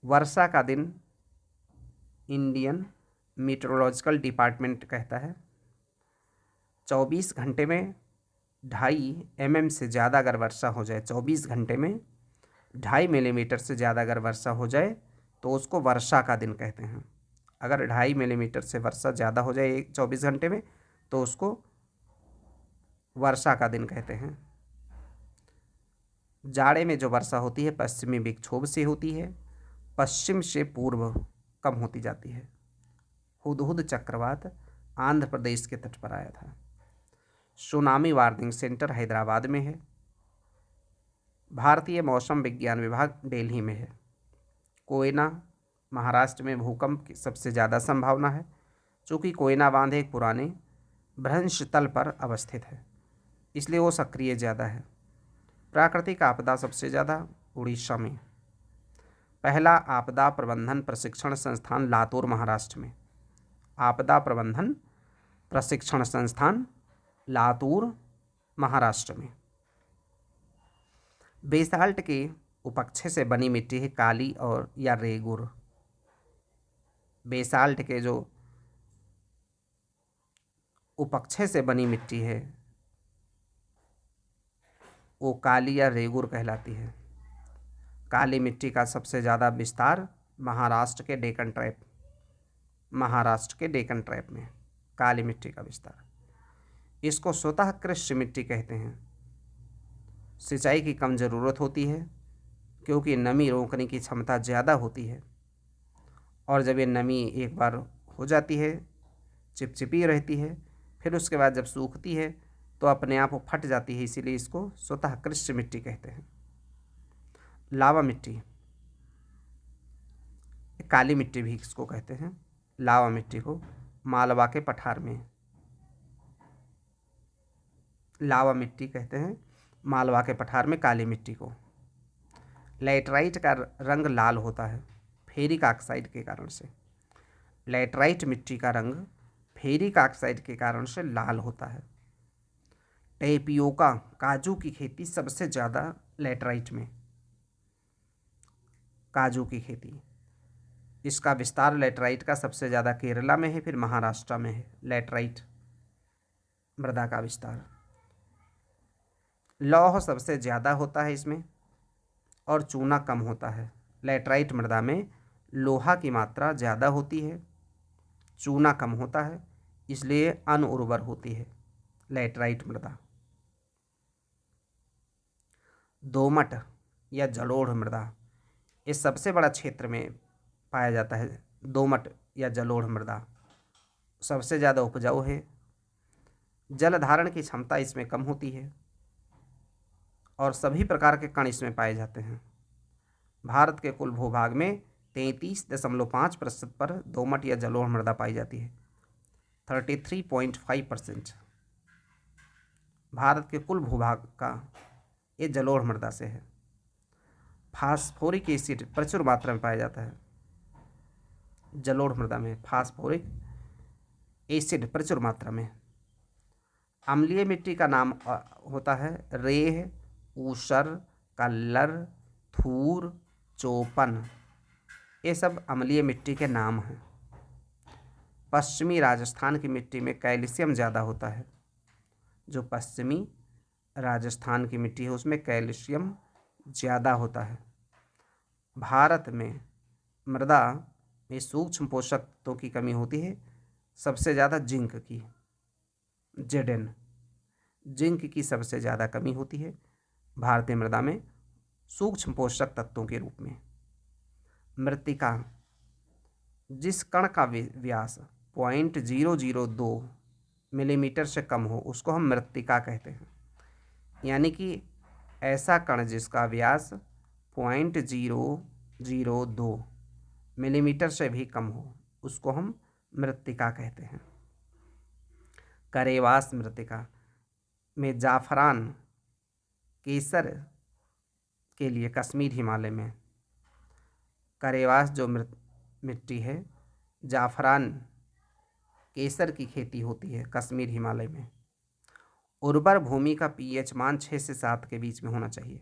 A: वर्षा का दिन इंडियन मीटरोलॉजिकल डिपार्टमेंट कहता है 24 घंटे में 2.5 mm से ज़्यादा अगर वर्षा हो जाए, 24 घंटे में 2.5 मिलीमीटर से ज़्यादा अगर वर्षा हो जाए तो उसको वर्षा का दिन कहते हैं। अगर 2.5 मिलीमीटर से वर्षा ज़्यादा हो जाए 24 घंटे में तो उसको वर्षा का दिन कहते हैं। जाड़े में जो वर्षा होती है पश्चिमी विक्षोभ से होती है, पश्चिम से पूर्व कम होती जाती है। हुदहुद चक्रवात आंध्र प्रदेश के तट पर आया था। सुनामी वार्निंग सेंटर हैदराबाद में है। भारतीय मौसम विज्ञान विभाग दिल्ली में है। कोयना महाराष्ट्र में भूकंप की सबसे ज़्यादा संभावना है, चूँकि कोयना बांध एक पुराने भ्रंश तल पर अवस्थित है, इसलिए वो सक्रिय ज़्यादा है। प्राकृतिक आपदा सबसे ज़्यादा उड़ीसा में। पहला आपदा प्रबंधन प्रशिक्षण संस्थान लातूर महाराष्ट्र में। आपदा प्रबंधन प्रशिक्षण संस्थान लातूर महाराष्ट्र में। बेसाल्ट के उपक्षय से बनी मिट्टी है काली और या रेगुर। बेसाल्ट के जो उपक्षय से बनी मिट्टी है वो काली या रेगुर कहलाती है। काली मिट्टी का सबसे ज़्यादा विस्तार महाराष्ट्र के डेक्कन ट्रैप में काली मिट्टी का विस्तार। इसको स्वतः कृष्ण मिट्टी कहते हैं। सिंचाई की कम ज़रूरत होती है क्योंकि नमी रोकने की क्षमता ज़्यादा होती है, और जब ये नमी एक बार हो जाती है चिपचिपी रहती है, फिर उसके बाद जब सूखती है तो अपने आप वो फट जाती है, इसीलिए इसको स्वतः कृष्ण मिट्टी कहते हैं। लावा मिट्टी, काली मिट्टी भी इसको कहते हैं। लावा मिट्टी को मालवा के पठार में लावा मिट्टी कहते हैं, मालवा के पठार में काली मिट्टी को। लैटराइट का रंग लाल होता है फेरिक ऑक्साइड के कारण से। लैटराइट मिट्टी का रंग फेरिक ऑक्साइड के कारण से लाल होता है। टेपियोका काजू की खेती सबसे ज़्यादा लैटराइट में। काजू की खेती, इसका विस्तार लैटराइट का सबसे ज़्यादा केरला में है, फिर महाराष्ट्र में है लैटराइट मृदा का विस्तार। लौह सबसे ज़्यादा होता है इसमें और चूना कम होता है। लैटराइट मृदा में लोहा की मात्रा ज़्यादा होती है, चूना कम होता है, इसलिए अनउर्वर होती है लैटराइट मृदा। दोमट या जलोढ़ मृदा, इस सबसे बड़ा क्षेत्र में पाया जाता है। दोमट या जलोढ़ मृदा सबसे ज़्यादा उपजाऊ है। जल धारण की क्षमता इसमें कम होती है और सभी प्रकार के कण इसमें पाए जाते हैं। भारत के कुल भूभाग में 33.5% पर दोमट या जलोढ़ मृदा पाई जाती है। 33.5% भारत के कुल भूभाग का ये जलोढ़ मृदा से है। फास्फोरिक एसिड प्रचुर मात्रा में पाया जाता है। जलोढ़ मृदा में फास्फोरिक एसिड प्रचुर मात्रा में। अम्लीय मिट्टी का नाम होता है रेह, ऊसर, कल्लर, थूर, चोपन। ये सब अम्लीय मिट्टी के नाम हैं। पश्चिमी राजस्थान की मिट्टी में कैल्शियम ज़्यादा होता है। जो पश्चिमी राजस्थान की मिट्टी है उसमें कैल्शियम ज़्यादा होता है। भारत में मृदा में सूक्ष्म पोषक तत्वों की कमी होती है, सबसे ज़्यादा जिंक की। जेडन जिंक की सबसे ज़्यादा कमी होती है भारतीय मृदा में सूक्ष्म पोषक तत्वों के रूप में। मृत्तिका, जिस कण का व्यास 0.002 मिलीमीटर से कम हो उसको हम मृत्तिका कहते हैं। यानी कि ऐसा कण जिसका व्यास 0.002 मिलीमीटर से भी कम हो उसको हम मृत्तिका कहते हैं। करेवास मृत्तिका में जाफरान केसर के लिए कश्मीर हिमालय में, करेवास जो मिट्टी है, जाफरान केसर की खेती होती है कश्मीर हिमालय में। उर्वर भूमि का पीएच मान 6 से 7 के बीच में होना चाहिए।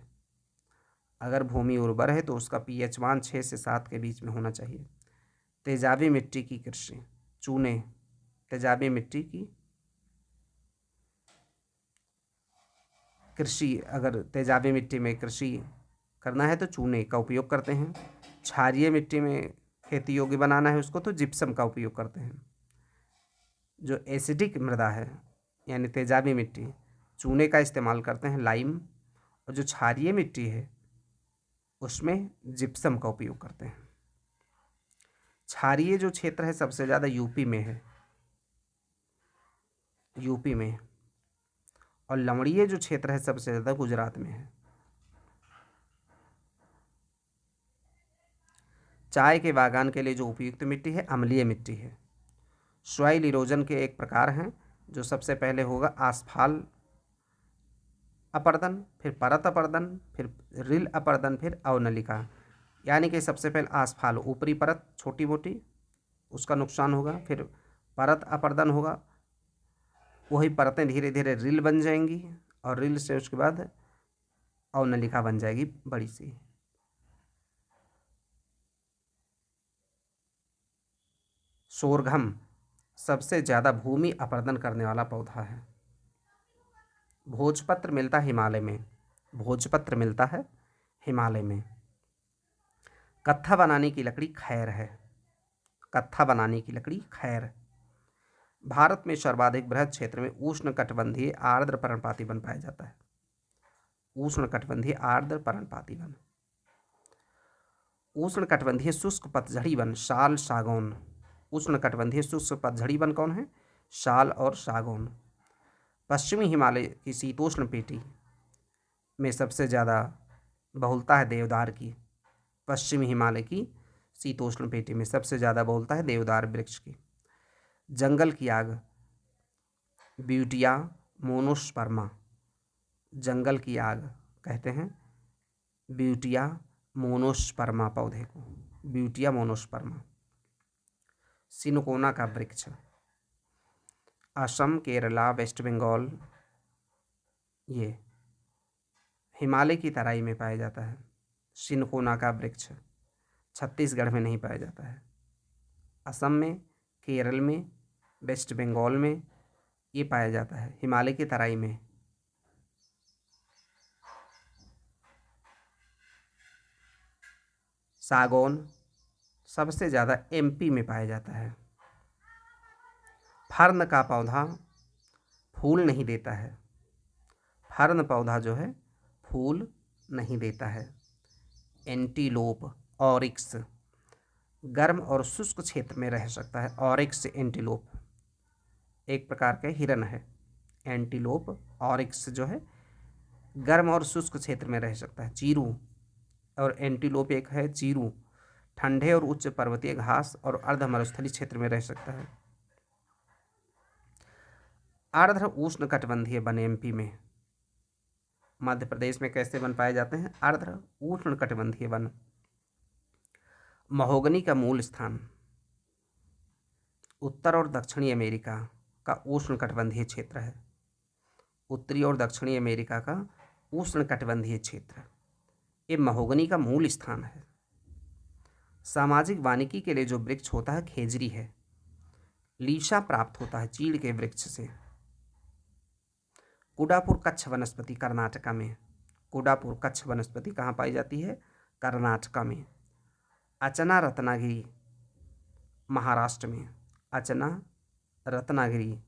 A: अगर भूमि उर्वर है तो उसका पीएच मान 6 से 7 के बीच में होना चाहिए। तेजाबी मिट्टी की कृषि, चूने, तेजाबी मिट्टी की कृषि, अगर तेजाबी मिट्टी में कृषि करना है तो चूने का उपयोग करते हैं। क्षारीय मिट्टी में खेती योग्य बनाना है उसको तो जिप्सम का उपयोग करते हैं। जो एसिडिक मृदा है यानी तेजाबी मिट्टी, चूने का इस्तेमाल करते हैं, लाइम। और जो क्षारीय मिट्टी है उसमें जिप्सम का उपयोग करते हैं। क्षारीय जो क्षेत्र है सबसे ज़्यादा यूपी में है, यूपी में। और लवणीय जो क्षेत्र है सबसे ज़्यादा गुजरात में है। चाय के बागान के लिए जो उपयुक्त मिट्टी है अम्लीय मिट्टी है। सॉइल इरोजन के एक प्रकार हैं जो सबसे पहले होगा आसफाल अपर्दन, फिर परत अपर्दन, फिर रिल अपर्दन, फिर अवनलिका। यानी कि सबसे पहले आसफाल ऊपरी परत छोटी मोटी उसका नुकसान होगा, फिर परत अपर्दन होगा, वही परतें धीरे धीरे रिल बन जाएंगी और रिल से उसके बाद अवनलिका बन जाएगी बड़ी सी। सोरघम सबसे ज़्यादा भूमि अपर्दन करने वाला पौधा है। भोजपत्र मिलता है हिमालय में, भोजपत्र मिलता है हिमालय में। कत्था बनाने की लकड़ी खैर है, कत्था बनाने की लकड़ी खैर। भारत में सर्वाधिक बृहद क्षेत्र में उष्णकटिबंधीय आर्द्र पर्णपाती वन पाया जाता है। उष्णकटिबंधीय आर्द्र पर्णपाती वन। उष्णकटिबंधीय शुष्क पतझड़ी वन साल सागौन। उष्णकटिबंधीय शुष्क पतझड़ी वन कौन है? साल और सागौन। पश्चिमी हिमालय की शीतोष्ण पेटी में सबसे ज़्यादा बहुलता है देवदार की। पश्चिमी हिमालय की शीतोष्ण पेटी में सबसे ज़्यादा बहुलता है देवदार वृक्ष की। जंगल की आग ब्यूटिया मोनोस्पर्मा, जंगल की आग कहते हैं ब्यूटिया मोनोस्पर्मा पौधे को, ब्यूटिया मोनोस्पर्मा। सिनकोना का वृक्ष असम, केरला, वेस्ट बंगाल, ये हिमालय की तराई में पाया जाता है। सिनकोना का वृक्ष छत्तीसगढ़ में नहीं पाया जाता है। असम में, केरल में, वेस्ट बंगाल में ये पाया जाता है, हिमालय की तराई में। सागौन सबसे ज़्यादा एमपी में पाया जाता है। फर्न का पौधा फूल नहीं देता है, फर्न पौधा जो है फूल नहीं देता है। एंटीलोप ऑरिक्स गर्म और शुष्क क्षेत्र में रह सकता है। ऑरिक्स एंटीलोप एक प्रकार का हिरन है। एंटीलोप ऑरिक्स जो है गर्म और शुष्क क्षेत्र में रह सकता है। चीरू और एंटीलोप एक है चीरू, ठंडे और उच्च पर्वतीय घास और अर्ध मरुस्थलीय क्षेत्र में रह सकता है। अर्ध उष्णकटिबंधीय वन एमपी में, मध्य प्रदेश में कैसे वन पाए जाते हैं? अर्ध उष्णकटिबंधीय वन। महोगनी का मूल स्थान उत्तर और दक्षिणी अमेरिका का उष्णकटिबंधीय क्षेत्र है। उत्तरी और दक्षिणी अमेरिका का उष्णकटिबंधीय क्षेत्र, ये महोगनी का मूल स्थान है। सामाजिक वानिकी के लिए जो वृक्ष होता है खेजरी है। लीसा प्राप्त होता है चीड़ के वृक्ष से। कुडापुर कच्छ वनस्पति कर्नाटका में, कुडापुर कच्छ वनस्पति कहाँ पाई जाती है? कर्नाटका में। अचना रत्नागिरी महाराष्ट्र में, अचना रत्नागिरी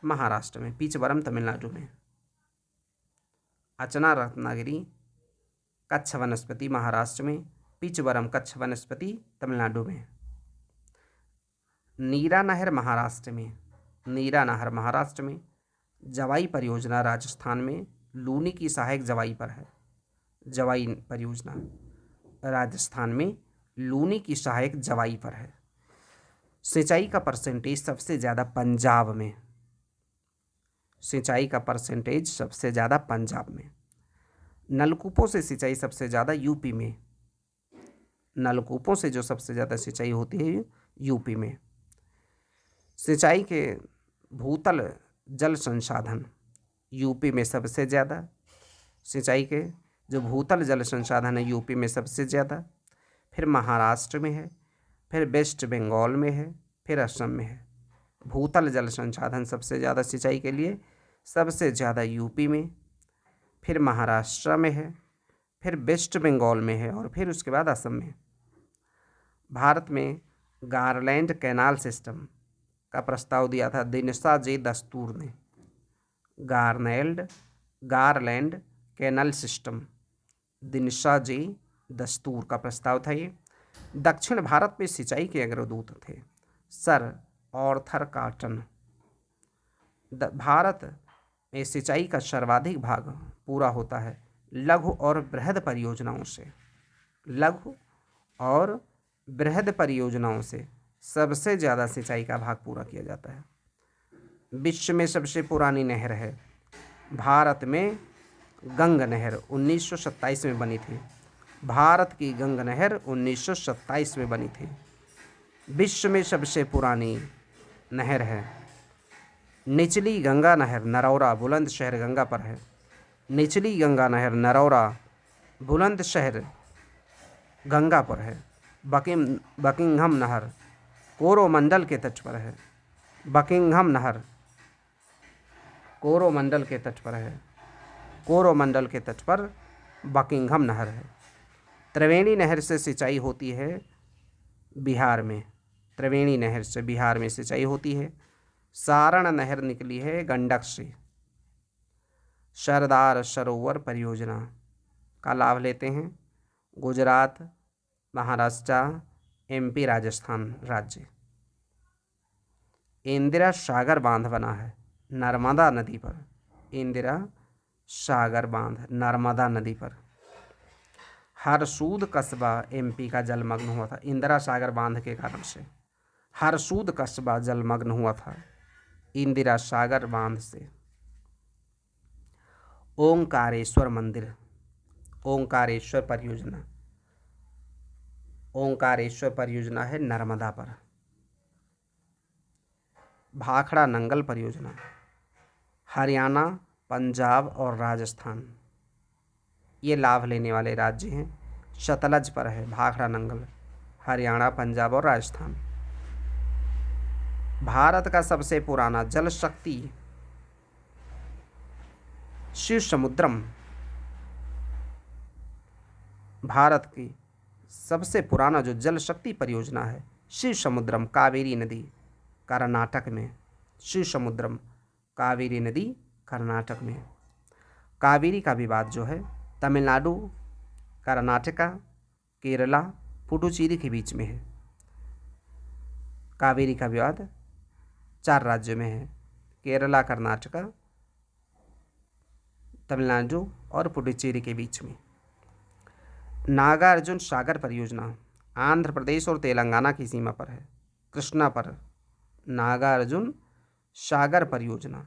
A: महाराष्ट्र में। पीचवरम तमिलनाडु में। अचना रत्नागिरी कच्छ वनस्पति महाराष्ट्र में, पीचवरम कच्छ वनस्पति तमिलनाडु में। नीरा नहर महाराष्ट्र में, नीरा नहर महाराष्ट्र में। जवाई परियोजना राजस्थान में, लूनी की सहायक जवाई पर है। जवाई परियोजना राजस्थान में लूनी की सहायक जवाई पर है। सिंचाई का परसेंटेज सबसे ज़्यादा पंजाब में, सिंचाई का परसेंटेज सबसे ज़्यादा पंजाब में। नलकूपों से सिंचाई सबसे ज़्यादा यूपी में, नलकूपों से जो सबसे ज़्यादा सिंचाई होती है यूपी में। सिंचाई के भूतल जल संसाधन यूपी में सबसे ज़्यादा, सिंचाई के जो भूतल जल संसाधन है यूपी में सबसे ज़्यादा, फिर महाराष्ट्र में है, फिर वेस्ट बंगाल में है, फिर असम में है। भूतल जल संसाधन सबसे ज़्यादा सिंचाई के लिए सबसे ज़्यादा यूपी में, फिर महाराष्ट्र में है, फिर वेस्ट बंगाल में है और फिर उसके बाद असम में। भारत में गारलैंड कैनाल सिस्टम का प्रस्ताव दिया था दिनशा जे दस्तूर ने। गारलैंड कैनाल सिस्टम, दिनशा जे दस्तूर का प्रस्ताव था ये। दक्षिण भारत में सिंचाई के अग्रदूत थे सर आर्थर कॉटन। भारत में सिंचाई का सर्वाधिक भाग पूरा होता है लघु और बृहद परियोजनाओं से। लघु और बृहद परियोजनाओं से सबसे ज़्यादा सिंचाई का भाग पूरा किया जाता है। विश्व में सबसे पुरानी नहर है भारत में गंगा नहर 1927 में बनी थी। भारत की गंगा नहर 1927 में बनी थी। विश्व में सबसे पुरानी नहर है निचली गंगा नहर, नरौरा बुलंदशहर गंगा पर है। निचली गंगा नहर नरौरा बुलंदशहर गंगा पर है। बकिंघम नहर कोरोमंडल के तट पर है। बकिंघम नहर कोरोमंडल के तट पर है। कोरोमंडल के तट पर बकिंघम नहर है। त्रिवेणी नहर से सिंचाई होती है बिहार में। त्रिवेणी नहर से बिहार में सिंचाई होती है। सारण नहर निकली है गंडक से। सरदार सरोवर परियोजना का लाभ लेते हैं गुजरात, महाराष्ट्र, एमपी, राजस्थान राज्य। इंदिरा सागर बांध बना है नर्मदा नदी पर। इंदिरा सागर बांध नर्मदा नदी पर। हरसूद कस्बा एमपी का जलमग्न हुआ था इंदिरा सागर बांध के कारण से। हरसूद कस्बा जलमग्न हुआ था इंदिरा सागर बांध से। ओंकारेश्वर मंदिर, ओंकारेश्वर परियोजना, ओंकारेश्वर परियोजना है नर्मदा पर। भाखड़ा नंगल परियोजना हरियाणा, पंजाब और राजस्थान ये लाभ लेने वाले राज्य हैं। सतलज पर है भाखड़ा नंगल, हरियाणा, पंजाब और राजस्थान। भारत का सबसे पुराना जल शक्ति शिव समुद्रम, भारत की सबसे पुराना जो जल शक्ति परियोजना है शिव समुद्रम, कावेरी नदी कर्नाटक में। शिव समुद्रम कावेरी नदी कर्नाटक में। कावेरी का विवाद जो है तमिलनाडु, कर्नाटका, केरला, पुडुचेरी के बीच में है। कावेरी का विवाद 4 राज्यों में है केरला, कर्नाटका, तमिलनाडु और पुडुचेरी के बीच में। नागार्जुन सागर परियोजना आंध्र प्रदेश और तेलंगाना की सीमा पर है कृष्णा पर। नागार्जुन सागर परियोजना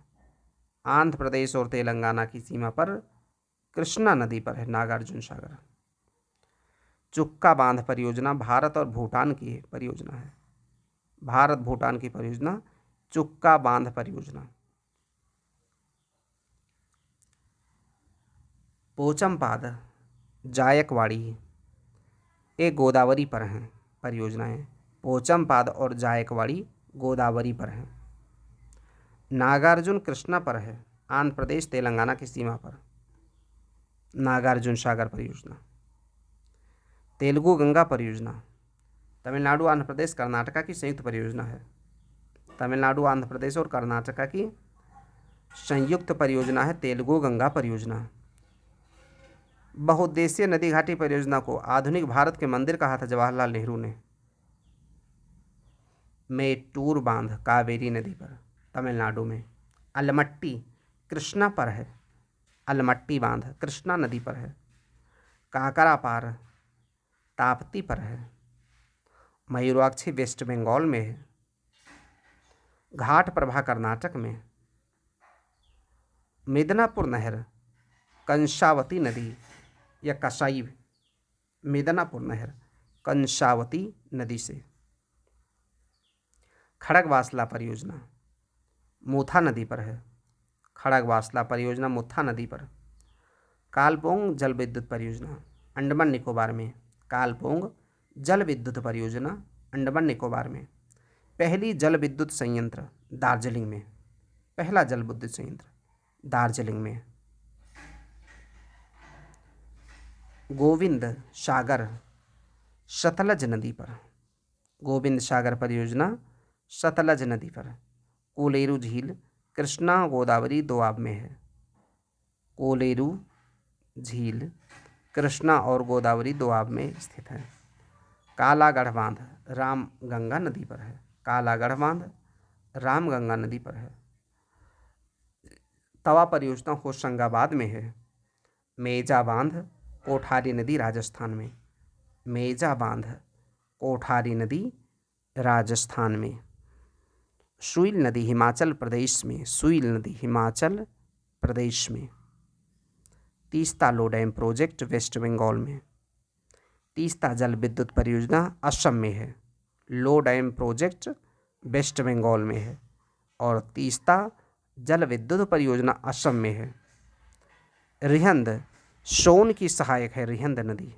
A: आंध्र प्रदेश और तेलंगाना की सीमा पर कृष्णा नदी पर है नागार्जुन सागर। चुक्का बांध परियोजना भारत और भूटान की परियोजना है। भारत भूटान की परियोजना चुक्का बांध परियोजना। पोचमपाद जायकवाड़ी ये गोदावरी पर हैं परियोजनाएं। पोचमपाद और जायकवाड़ी गोदावरी पर हैं। नागार्जुन कृष्णा पर है आंध्र प्रदेश तेलंगाना की सीमा पर नागार्जुन सागर परियोजना। तेलुगु गंगा परियोजना तमिलनाडु, आंध्र प्रदेश, कर्नाटका की संयुक्त परियोजना है। तमिलनाडु, आंध्र प्रदेश और कर्नाटका की संयुक्त परियोजना है तेलुगु गंगा परियोजना। बहुउद्देशीय नदी घाटी परियोजना को आधुनिक भारत के मंदिर कहा था जवाहरलाल नेहरू ने। मेट्टूर बांध कावेरी नदी पर तमिलनाडु में। अलमट्टी कृष्णा पर है। अलमट्टी बांध कृष्णा नदी पर है। काकरा पार ताप्ती पर है। मयूराक्षी वेस्ट बंगाल में है। घाट प्रभा कर्नाटक में। मिदनापुर नहर कंसावती नदी या कसाई मिदनापुर नहर कंसावती नदी से। खड़गवासला परियोजना मूथा नदी पर है। खड़गवासला परियोजना मूथा नदी पर। कालपोंग जल विद्युत परियोजना अंडमान निकोबार में। कालपोंग जल विद्युत परियोजना अंडमान निकोबार में। पहली जल विद्युत संयंत्र दार्जिलिंग में। पहला जल विद्युत संयंत्र दार्जिलिंग में। गोविंद सागर सतलज नदी पर। गोविंद सागर परियोजना सतलज नदी पर। कोलेरू झील कृष्णा गोदावरी दोआब में है। कोलेरू झील कृष्णा और गोदावरी दोआब में स्थित है। कालागढ़ बांध रामगंगा नदी पर है। कालागढ़ बांध रामगंगा नदी पर है। तवा परियोजना होशंगाबाद में है। मेजा बांध कोठारी नदी राजस्थान में। मेजा बांध कोठारी नदी राजस्थान में। सुईल नदी हिमाचल प्रदेश में। सुईल नदी हिमाचल प्रदेश में। तीस्ता लो डैम प्रोजेक्ट वेस्ट बंगाल में। तीस्ता जल विद्युत परियोजना असम में है। लो डैम प्रोजेक्ट वेस्ट बंगाल में है और तीस्ता जल विद्युत परियोजना असम में है। रिहंद सोन की सहायक है। रिहंद नदी।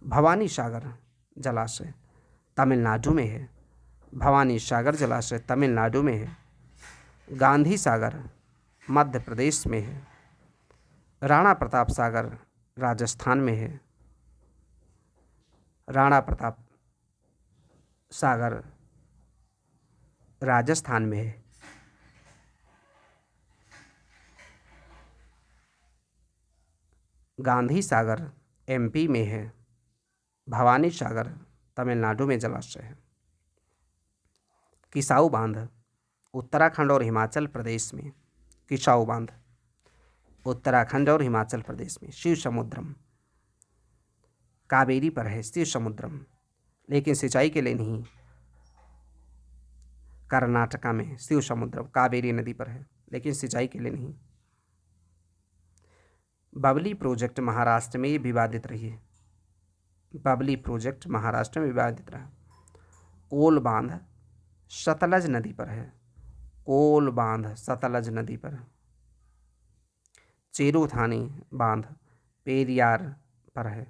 A: भवानी सागर जलाशय तमिलनाडु में है। भवानी सागर जलाशय तमिलनाडु में है। गांधी सागर मध्य प्रदेश में है। राणा प्रताप सागर राजस्थान में है। राणा प्रताप सागर राजस्थान में है। गांधी सागर एमपी में है। भवानी सागर तमिलनाडु में जलाशय है। किसाऊ बांध उत्तराखंड और हिमाचल प्रदेश में। किसाऊ बांध उत्तराखंड और हिमाचल प्रदेश में। शिव समुद्रम कावेरी पर है। शिव समुद्रम लेकिन सिंचाई के लिए नहीं। कर्नाटका में शिव समुद्रम कावेरी नदी पर है लेकिन सिंचाई के लिए नहीं। बबली प्रोजेक्ट महाराष्ट्र में विवादित रही है। बबली प्रोजेक्ट महाराष्ट्र में विवादित रहा। कोल बांध सतलज नदी पर है। कोल बांध सतलज नदी पर। चेरुथानी बांध पेरियार पर है।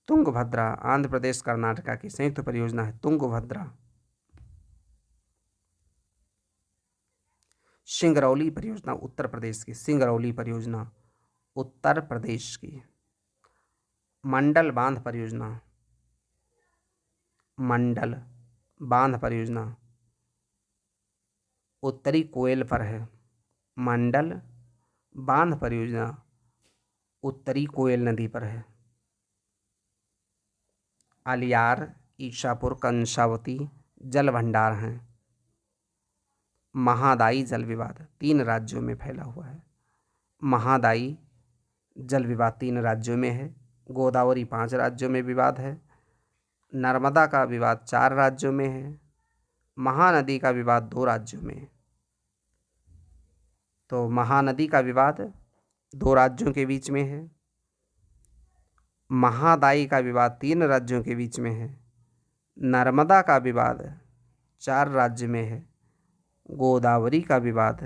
A: तुंगभद्रा आंध्र प्रदेश कर्नाटका की संयुक्त परियोजना है। तुंगभद्रा। सिंगरौली परियोजना उत्तर प्रदेश की। सिंगरौली परियोजना उत्तर प्रदेश की। मंडल बांध परियोजना मंडल बांध परियोजना उत्तरी कोयल पर है। मंडल बांध परियोजना उत्तरी कोयल नदी पर है। अलियार ईशापुर कंसावती जल भंडार हैं। महादायी जल विवाद 3 राज्यों में फैला हुआ है। महादायी जल विवाद 3 राज्यों में है। गोदावरी 5 राज्यों में विवाद है। नर्मदा का विवाद 4 राज्यों में है। महानदी का विवाद 2 राज्यों में है। तो महानदी का विवाद 2 राज्यों के बीच में है। महादायी का विवाद 3 राज्यों के बीच में है। नर्मदा का विवाद 4 राज्य में है। गोदावरी का विवाद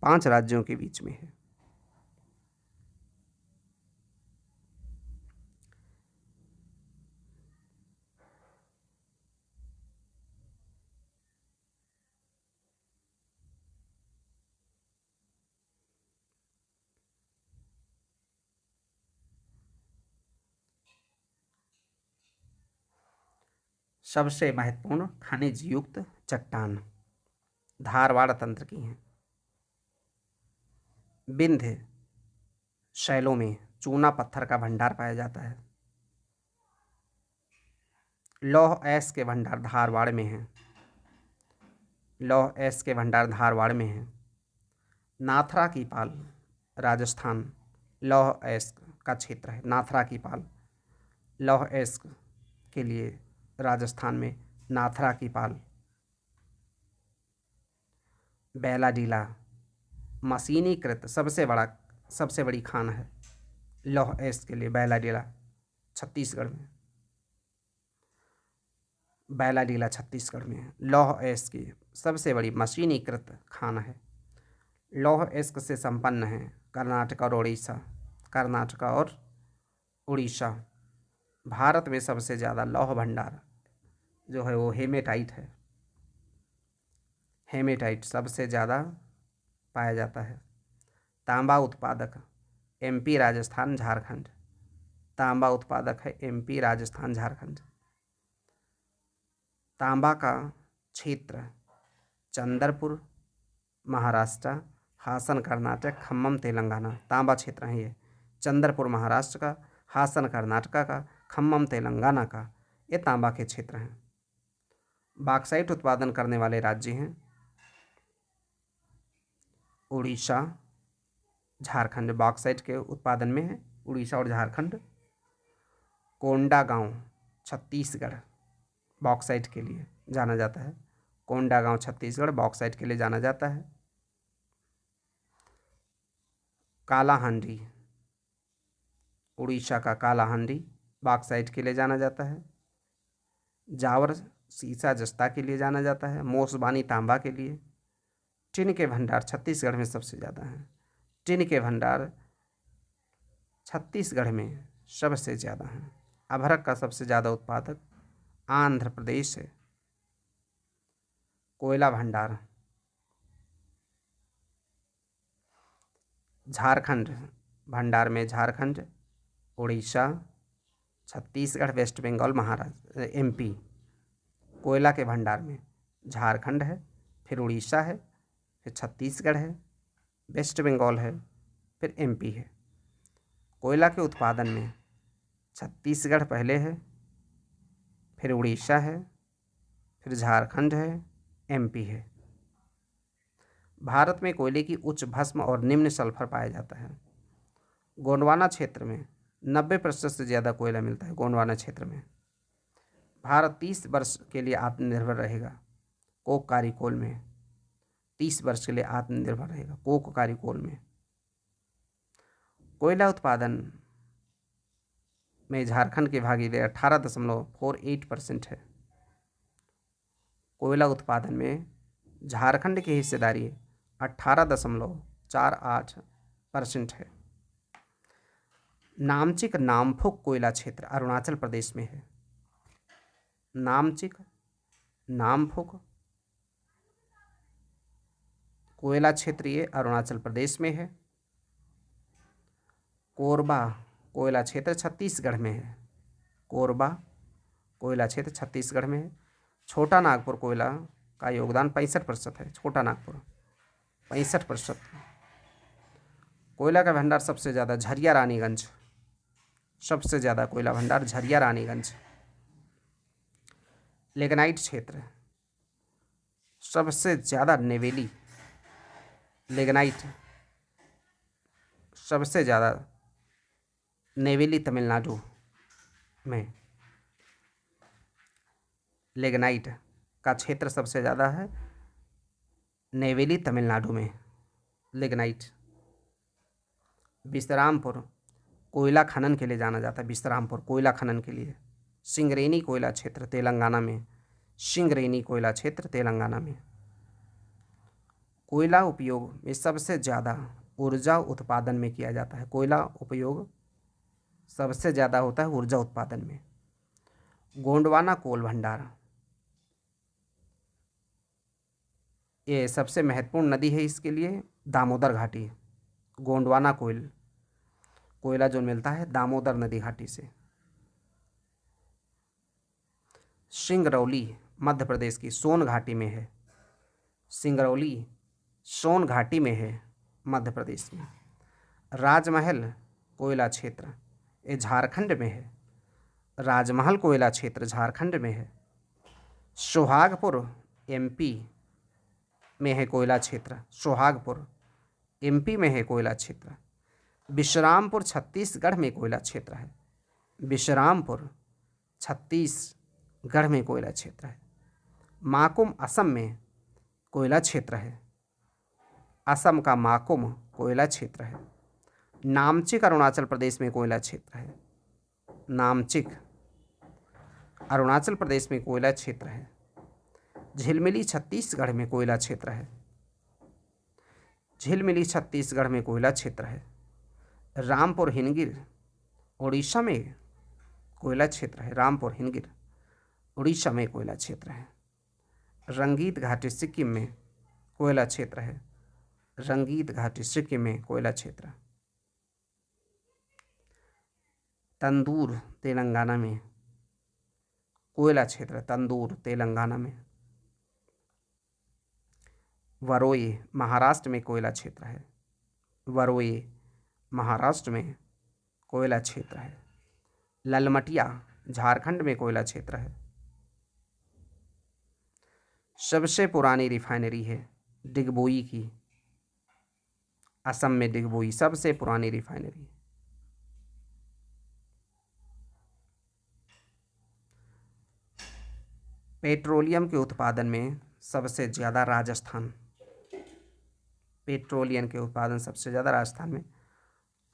A: 5 राज्यों के बीच में है। सबसे महत्वपूर्ण खनिज युक्त चट्टान धारवाड़ तंत्र की हैं। विंध्य शैलों में चूना पत्थर का भंडार पाया जाता है। लौह एस के भंडार धारवाड़ में हैं। लौह एस के भंडार धारवाड़ में हैं। नाथरा की पाल राजस्थान लौह एस का क्षेत्र है। नाथरा की पाल लौह एस के लिए राजस्थान में नाथरा की पाल। बैलाडीला मशीनीकृत सबसे बड़ी खान है। लौह अयस्क के लिए बैलाडीला छत्तीसगढ़ में, बैलाडीला छत्तीसगढ़ में है। लौह अयस्क की सबसे बड़ी मशीनीकृत खान है। लौह अयस्क से संपन्न है कर्नाटक और उड़ीसा। कर्नाटक और उड़ीसा। भारत में सबसे ज़्यादा लौह भंडार जो है वो हेमेटाइट है। हेमेटाइट सबसे ज़्यादा पाया जाता है। तांबा उत्पादक एमपी, राजस्थान, झारखंड। तांबा उत्पादक है एमपी, राजस्थान, झारखंड। तांबा का क्षेत्र चंद्रपुर महाराष्ट्र, हासन कर्नाटक, खम्मम तेलंगाना। तांबा क्षेत्र है ये चंद्रपुर महाराष्ट्र का, हासन कर्नाटक का, खम्मम तेलंगाना का, ये तांबा के क्षेत्र हैं। बॉक्साइट उत्पादन करने वाले राज्य हैं उड़ीसा, झारखंड। बॉक्साइट के उत्पादन में है उड़ीसा और झारखंड। कोंडागांव छत्तीसगढ़ बॉक्साइट के लिए जाना जाता है। कोंडागांव छत्तीसगढ़ बॉक्साइट के लिए जाना जाता है। कालाहांडी उड़ीसा का कालाहांडी बॉक्साइट के लिए जाना जाता है। जावर सीसा जस्ता के लिए जाना जाता है। मोसबानी तांबा के लिए। टिन के भंडार छत्तीसगढ़ में सबसे ज़्यादा हैं। टिन के भंडार छत्तीसगढ़ में सबसे ज़्यादा हैं। अभ्रक का सबसे ज़्यादा उत्पादक आंध्र प्रदेश है। कोयला भंडार झारखंड। भंडार में झारखंड, उड़ीसा, छत्तीसगढ़, वेस्ट बंगाल, महाराष्ट्र, एमपी। कोयला के भंडार में झारखंड है, फिर उड़ीसा है, फिर छत्तीसगढ़ है, वेस्ट बंगाल है, फिर एमपी है। कोयला के उत्पादन में छत्तीसगढ़ पहले है, फिर उड़ीसा है, फिर झारखंड है, एमपी है। भारत में कोयले की उच्च भस्म और निम्न सल्फर पाया जाता है। गोंडवाना क्षेत्र में 90% से ज़्यादा कोयला मिलता है। गोंडवाना क्षेत्र में भारत 30 वर्ष के लिए आत्मनिर्भर रहेगा कोक कारी कोल में। 30 वर्ष के लिए आत्मनिर्भर रहेगा कोक कारी कोल में। कोयला उत्पादन में झारखंड की भागीदारी 18.48% है। कोयला उत्पादन में झारखंड की हिस्सेदारी 18.48% है। नामचिक नामफुक कोयला क्षेत्र अरुणाचल प्रदेश में है। नामचिक नामफुक कोयला क्षेत्र ये अरुणाचल प्रदेश में है। कोरबा कोयला क्षेत्र छत्तीसगढ़ में है। कोरबा कोयला क्षेत्र छत्तीसगढ़ में है। छोटा नागपुर कोयला का योगदान 65% है। छोटा नागपुर 65%। कोयला का भंडार सबसे ज़्यादा झरिया रानीगंज। सबसे ज़्यादा कोयला भंडार झरिया रानीगंज। लिग्नाइट क्षेत्र सबसे ज़्यादा नेवेली। लिग्नाइट सबसे ज़्यादा नेवेली तमिलनाडु में। लिग्नाइट का क्षेत्र सबसे ज़्यादा है नेवेली तमिलनाडु में। लिग्नाइट। विश्रामपुर कोयला खनन के लिए जाना जाता है। विश्रामपुर कोयला खनन के लिए। सिंगरेनी कोयला क्षेत्र तेलंगाना में। सिंगरेनी कोयला क्षेत्र तेलंगाना में। कोयला उपयोग में सबसे ज़्यादा ऊर्जा उत्पादन में किया जाता है। कोयला उपयोग सबसे ज़्यादा होता है ऊर्जा उत्पादन में। गोंडवाना कोल भंडार ये सबसे महत्वपूर्ण नदी है इसके लिए दामोदर घाटी। गोंडवाना कोयला जो मिलता है दामोदर नदी घाटी से। सिंगरौली मध्य प्रदेश की सोन घाटी में है। सिंगरौली सोन घाटी में है मध्य प्रदेश में। राजमहल कोयला क्षेत्र ये झारखंड में है। राजमहल कोयला क्षेत्र झारखंड में है। सोहागपुर एमपी में है कोयला क्षेत्र। सोहागपुर एमपी में है कोयला क्षेत्र। विश्रामपुर छत्तीसगढ़ में कोयला क्षेत्र है। विश्रामपुर छत्तीसगढ़ में कोयला क्षेत्र है। माकुम असम में कोयला क्षेत्र है। असम का माकुम कोयला क्षेत्र है। नामचिक अरुणाचल प्रदेश में कोयला क्षेत्र है। नामचिक अरुणाचल प्रदेश में कोयला क्षेत्र है। झिलमिली छत्तीसगढ़ में कोयला क्षेत्र है। झिलमिली छत्तीसगढ़ में कोयला क्षेत्र है। रामपुर हिनगिर उड़ीसा में कोयला क्षेत्र है। रामपुर हिनगिर उड़ीसा में कोयला क्षेत्र है। रंगीत घाटी सिक्किम में कोयला क्षेत्र है। रंगीत घाटी सिक्किम में कोयला क्षेत्र। तंदूर तेलंगाना में कोयला क्षेत्र। तंदूर तेलंगाना में। वरोई महाराष्ट्र में कोयला क्षेत्र है। वरोई महाराष्ट्र में कोयला क्षेत्र है। ललमटिया झारखंड में कोयला क्षेत्र है। सबसे पुरानी रिफाइनरी है डिगबोई की। असम में डिगबोई सबसे पुरानी रिफाइनरी। पेट्रोलियम के उत्पादन में सबसे ज़्यादा राजस्थान। पेट्रोलियम के उत्पादन सबसे ज़्यादा राजस्थान में।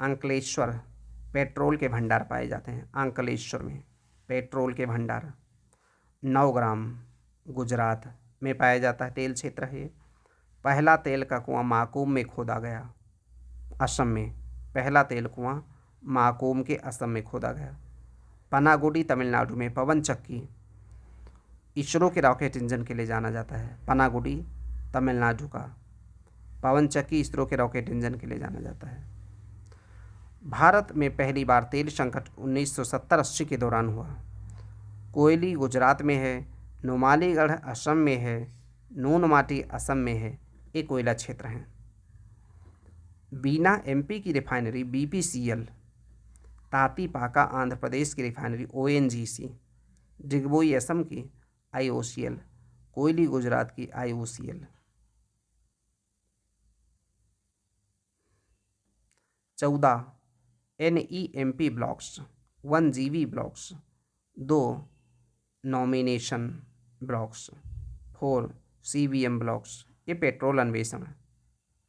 A: अंकलेश्वर पेट्रोल के भंडार पाए जाते हैं। अंकलेश्वर में पेट्रोल के भंडार। नवग्राम गुजरात में पाया जाता है तेल क्षेत्र है। पहला तेल का कुआं माकूम में खोदा गया असम में। पहला तेल कुआं माकूम के असम में खोदा गया। पनागुडी तमिलनाडु में पवन चक्की इसरो के रॉकेट इंजन के लिए जाना जाता है। पनागुडी तमिलनाडु का पवन चक्की इसरो के रॉकेट इंजन के लिए जाना जाता है। भारत में पहली बार तेल संकट 1970-80 के दौरान हुआ। कोयली गुजरात में है। नुमालीगढ़ असम में है। नूनमाटी असम में है। ये कोयला क्षेत्र हैं। बीना एमपी की रिफाइनरी बीपीसीएल। तातीपाका आंध्र प्रदेश की रिफाइनरी ओएनजीसी। डिगबोई असम की आईओसीएल। कोयली गुजरात की आईओसीएल। 14 एनईएमपी ब्लॉक्स 1 जीवी ब्लॉक्स 2 नॉमिनेशन ब्लॉक्स 4 सीवीएम ब्लॉक्स ये पेट्रोल अन्वेषण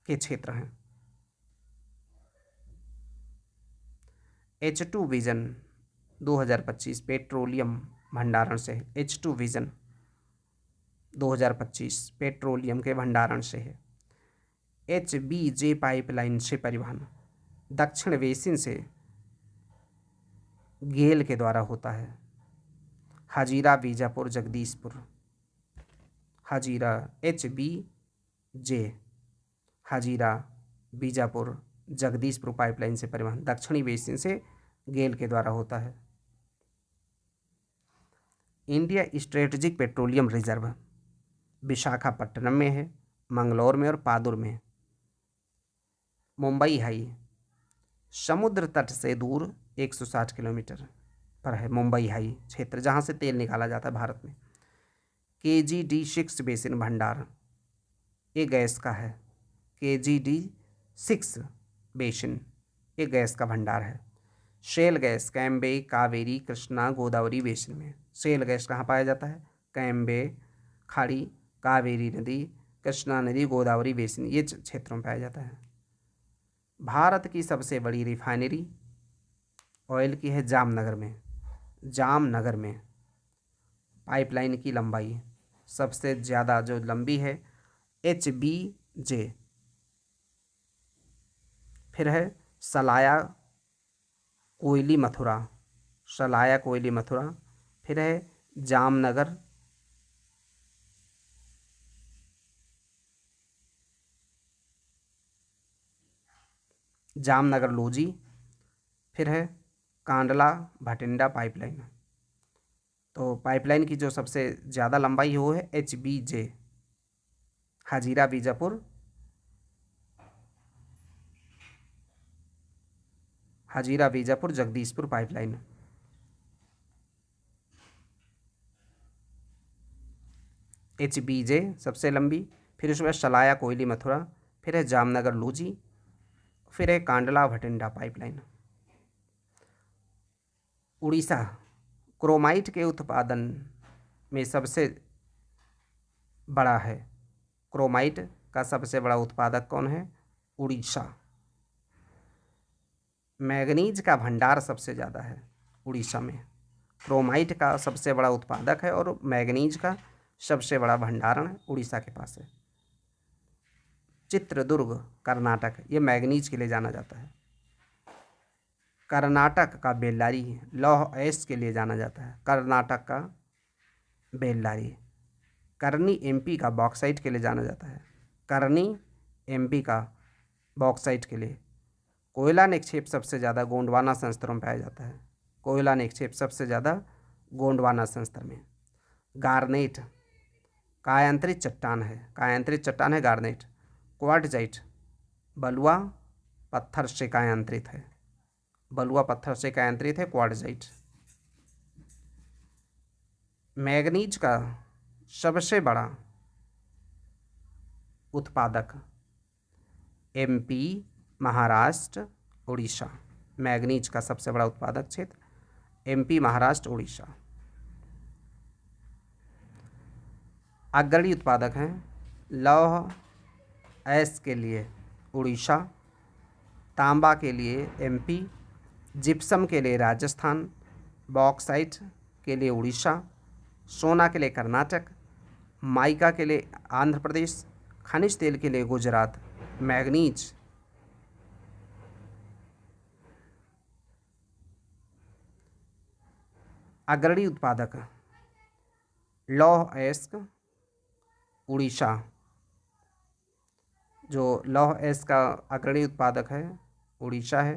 A: के क्षेत्र हैं। H2 विजन 2025 पेट्रोलियम भंडारण से है। H2 विजन 2025 पेट्रोलियम के भंडारण से है। HBJ पाइपलाइन से परिवहन दक्षिण बेसिन से गेल के द्वारा होता है। हजीरा बीजापुर जगदीशपुर। हजीरा HBJ हजीरा बीजापुर जगदीशपुर पाइपलाइन से परिवहन दक्षिणी बेसिन से गेल के द्वारा होता है। India strategic petroleum reserve Visakhapatnam में है, मंगलौर में और पादुर में। मुंबई हाई समुद्र तट से दूर 160 किलोमीटर पर है। मुंबई हाई क्षेत्र जहाँ से तेल निकाला जाता है भारत में। KGD6 बेसिन भंडार ये गैस का है। KGD6 बेसिन ये गैस का भंडार है। Shell gas Cambay Kaveri Krishna Godavari basin में। शेल गैस कहाँ पाया जाता है? कैम्बे खाड़ी कावेरी नदी कृष्णा नदी गोदावरी बेसिन ये क्षेत्रों में पाया जाता है। भारत की सबसे बड़ी रिफाइनरी ऑयल की है जामनगर में। जामनगर में पाइपलाइन की लंबाई सबसे ज़्यादा जो लंबी है HBJ। फिर है सलाया कोयली मथुरा। सलाया कोयली मथुरा। फिर है जामनगर जामनगर लोजी। फिर है कांडला भटिंडा पाइपलाइन। तो पाइपलाइन की जो सबसे ज़्यादा लंबाई है वो है HBJ Hazira Bijapur Hazira Bijapur Jagdishpur pipeline. HBJ सबसे लंबी। फिर उसके बाद सलाया कोयली मथुरा। फिर है जामनगर लूजी। फिर है कांडला भटिंडा पाइपलाइन। उड़ीसा क्रोमाइट के उत्पादन में सबसे बड़ा है। क्रोमाइट का सबसे बड़ा उत्पादक कौन है? उड़ीसा। मैग्नीज का भंडार सबसे ज़्यादा है उड़ीसा में। क्रोमाइट का सबसे बड़ा उत्पादक है और मैग्नीज का सबसे बड़ा भंडारण उड़ीसा के पास है। चित्रदुर्ग कर्नाटक, ये मैग्नीज के लिए जाना जाता है। कर्नाटक का बेल्लारी लौह अयस्क के लिए जाना जाता है। कर्नाटक का बेल्लारी। करनी एमपी का बॉक्साइट के लिए जाना जाता है। करनी एमपी का बॉक्साइट के लिए। कोयला निक्षेप सबसे ज़्यादा गोंडवाना संस्तरों में पाया जाता है। कोयला निक्षेप सबसे ज़्यादा गोंडवाना संस्तर में। गार्नेट कायांतरित चट्टान है, कायांतरित चट्टान है गार्नेट। क्वार्टजाइट बलुआ पत्थर से कायांतरित है, बलुआ पत्थर से कायांतरित है क्वार्टजाइट। मैग्नीज का सबसे बड़ा उत्पादक एमपी, महाराष्ट्र, उड़ीसा। मैग्नीज का सबसे बड़ा उत्पादक क्षेत्र एमपी, महाराष्ट्र, उड़ीसा। अग्रणी उत्पादक हैं लौह अयस्क के लिए उड़ीसा, तांबा के लिए एमपी, जिप्सम के लिए राजस्थान, बॉक्साइट के लिए उड़ीसा, सोना के लिए कर्नाटक, माइका के लिए आंध्र प्रदेश, खनिज तेल के लिए गुजरात। मैग्नीज अग्रणी उत्पादक लौह अयस्क उड़ीसा, जो लौह अयस्क का अग्रणी उत्पादक है उड़ीसा है।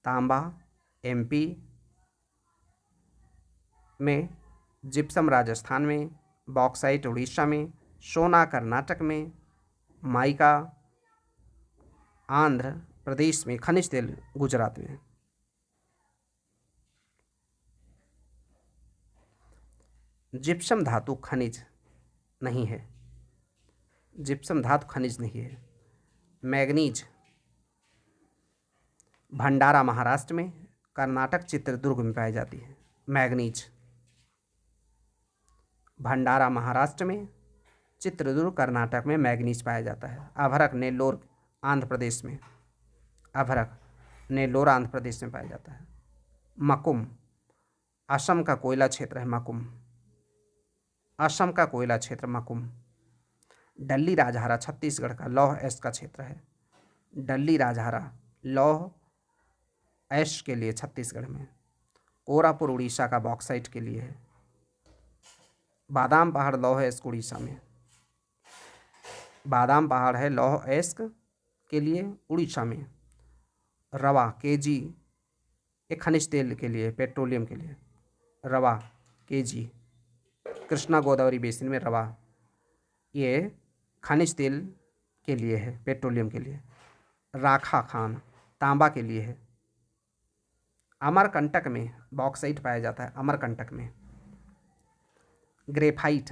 A: तांबा एमपी में, जिप्सम राजस्थान में, बॉक्साइट उड़ीसा में, सोना कर्नाटक में, माइका आंध्र प्रदेश में, खनिज तेल गुजरात में। जिप्सम धातु खनिज नहीं है, जिप्सम धातु खनिज नहीं है। मैग्नीज भंडारा महाराष्ट्र में, कर्नाटक चित्रदुर्ग में पाई जाती है। मैग्नीज भंडारा महाराष्ट्र में, चित्रदुर्ग कर्नाटक में मैग्नीज पाया जाता है। अभरक नेल्लोर आंध्र प्रदेश में, अभरक नेल्लोर आंध्र प्रदेश में पाया जाता है। मकुम असम का कोयला क्षेत्र है। मकुम असम का कोयला क्षेत्र मकुम। डल्ली राजहारा छत्तीसगढ़ का लौह अयस्क का क्षेत्र है। डल्ली राजहारा लौह अयस्क के लिए छत्तीसगढ़ में। कोरापुर उड़ीसा का बॉक्साइट के लिए है। बादाम पहाड़ लौह अयस्क उड़ीसा में, बादाम पहाड़ है लौह अयस्क के लिए उड़ीसा में। रवा केजी एक खनिज तेल के लिए, पेट्रोलियम के लिए। रवा केजी कृष्णा गोदावरी बेसिन में रवा, ये खनिज तेल के लिए है, पेट्रोलियम के लिए। राखा खान तांबा के लिए है। अमरकंटक में बॉक्साइट पाया जाता है। अमरकंटक में। ग्रेफाइट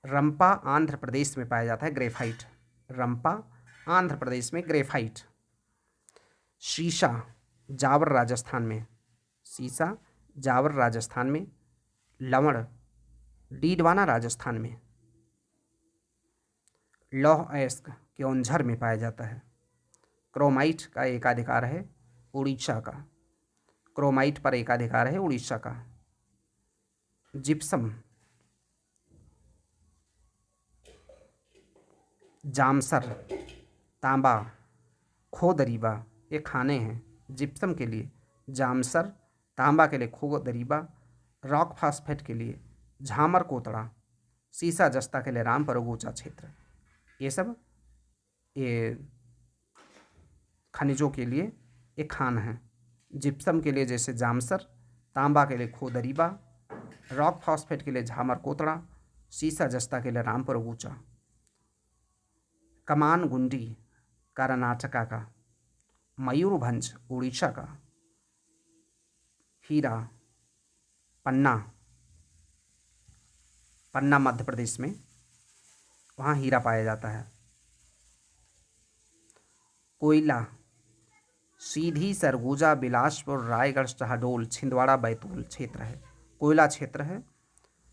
A: रंपा आंध्र प्रदेश में पाया जाता है। ग्रेफाइट रंपा आंध्र प्रदेश में ग्रेफाइट। शीशा जावर राजस्थान में, सीसा जावर राजस्थान में। लवण डीडवाना राजस्थान में। लौह अयस्क क्योंझर में पाया जाता है। क्रोमाइट का एकाधिकार है उड़ीसा का, क्रोमाइट पर एकाधिकार है उड़ीसा का। जिप्सम जामसर तांबा खोदरीबा, ये खाने हैं जिप्सम के लिए। जामसर तांबा के लिए खोदरीबा, रॉक फास्फेट के लिए झामर कोतड़ा, सीसा जस्ता के लिए रामपुर क्षेत्र। ये सब ये खनिजों के लिए एक खान है। जिप्सम के लिए जैसे जामसर, तांबा के लिए खोदरीबा, रॉक फॉस्फेट के लिए झामर कोतड़ा, सीसा जस्ता के लिए रामपुर ऊंचा। कमान गुंडी कर्नाटका का, मयूरभंज उड़ीसा का। हीरा पन्ना, पन्ना मध्य प्रदेश में, वहाँ हीरा पाया जाता है। कोयला सीधी सरगुजा बिलासपुर रायगढ़ शहडोल छिंदवाड़ा बैतूल क्षेत्र है। कोयला क्षेत्र है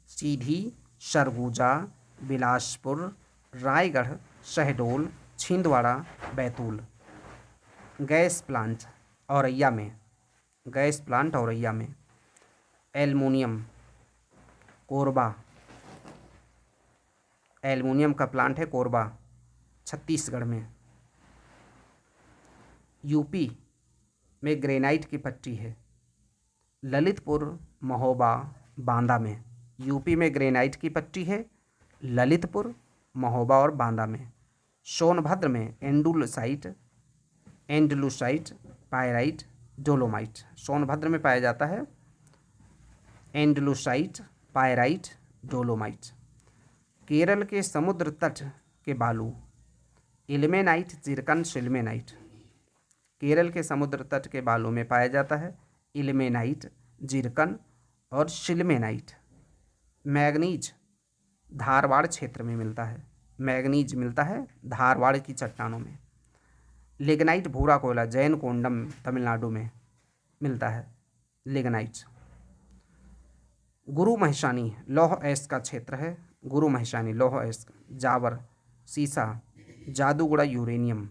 A: सीधी सरगुजा बिलासपुर रायगढ़ शहडोल छिंदवाड़ा बैतूल। गैस प्लांट औरैया में, गैस प्लांट औरैया में। एल्युमिनियम, कोरबा, एल्युमिनियम का प्लांट है कोरबा, छत्तीसगढ़ में। यूपी में ग्रेनाइट की पट्टी है, ललितपुर, महोबा, बांदा में। यूपी में ग्रेनाइट की पट्टी है, ललितपुर, महोबा और बांदा में। सोनभद्र में एंडलुसाइट, पायराइट, डोलोमाइट। सोनभद्र में पाया जाता है एंडलुसाइट, पायराइट, डोलोमाइट। केरल के समुद्र तट के बालू, इल्मेनाइट, जिरकन, सिल्मेनाइट। केरल के समुद्र तट के बालू में पाया जाता है इल्मेनाइट, जिरकन और सिल्मेनाइट। मैग्नीज धारवाड़ क्षेत्र में मिलता है, मैग्नीज मिलता है धारवाड़ की चट्टानों में। लिग्नाइट, भूरा कोयला, जैन कोंडम, तमिलनाडु में मिलता है लिग्नाइट। गुरु महिषानी लौह अयस्क का क्षेत्र है, गुरु महिषानी लौह अयस्क। जावर, सीसा, जादूगुड़ा, यूरेनियम।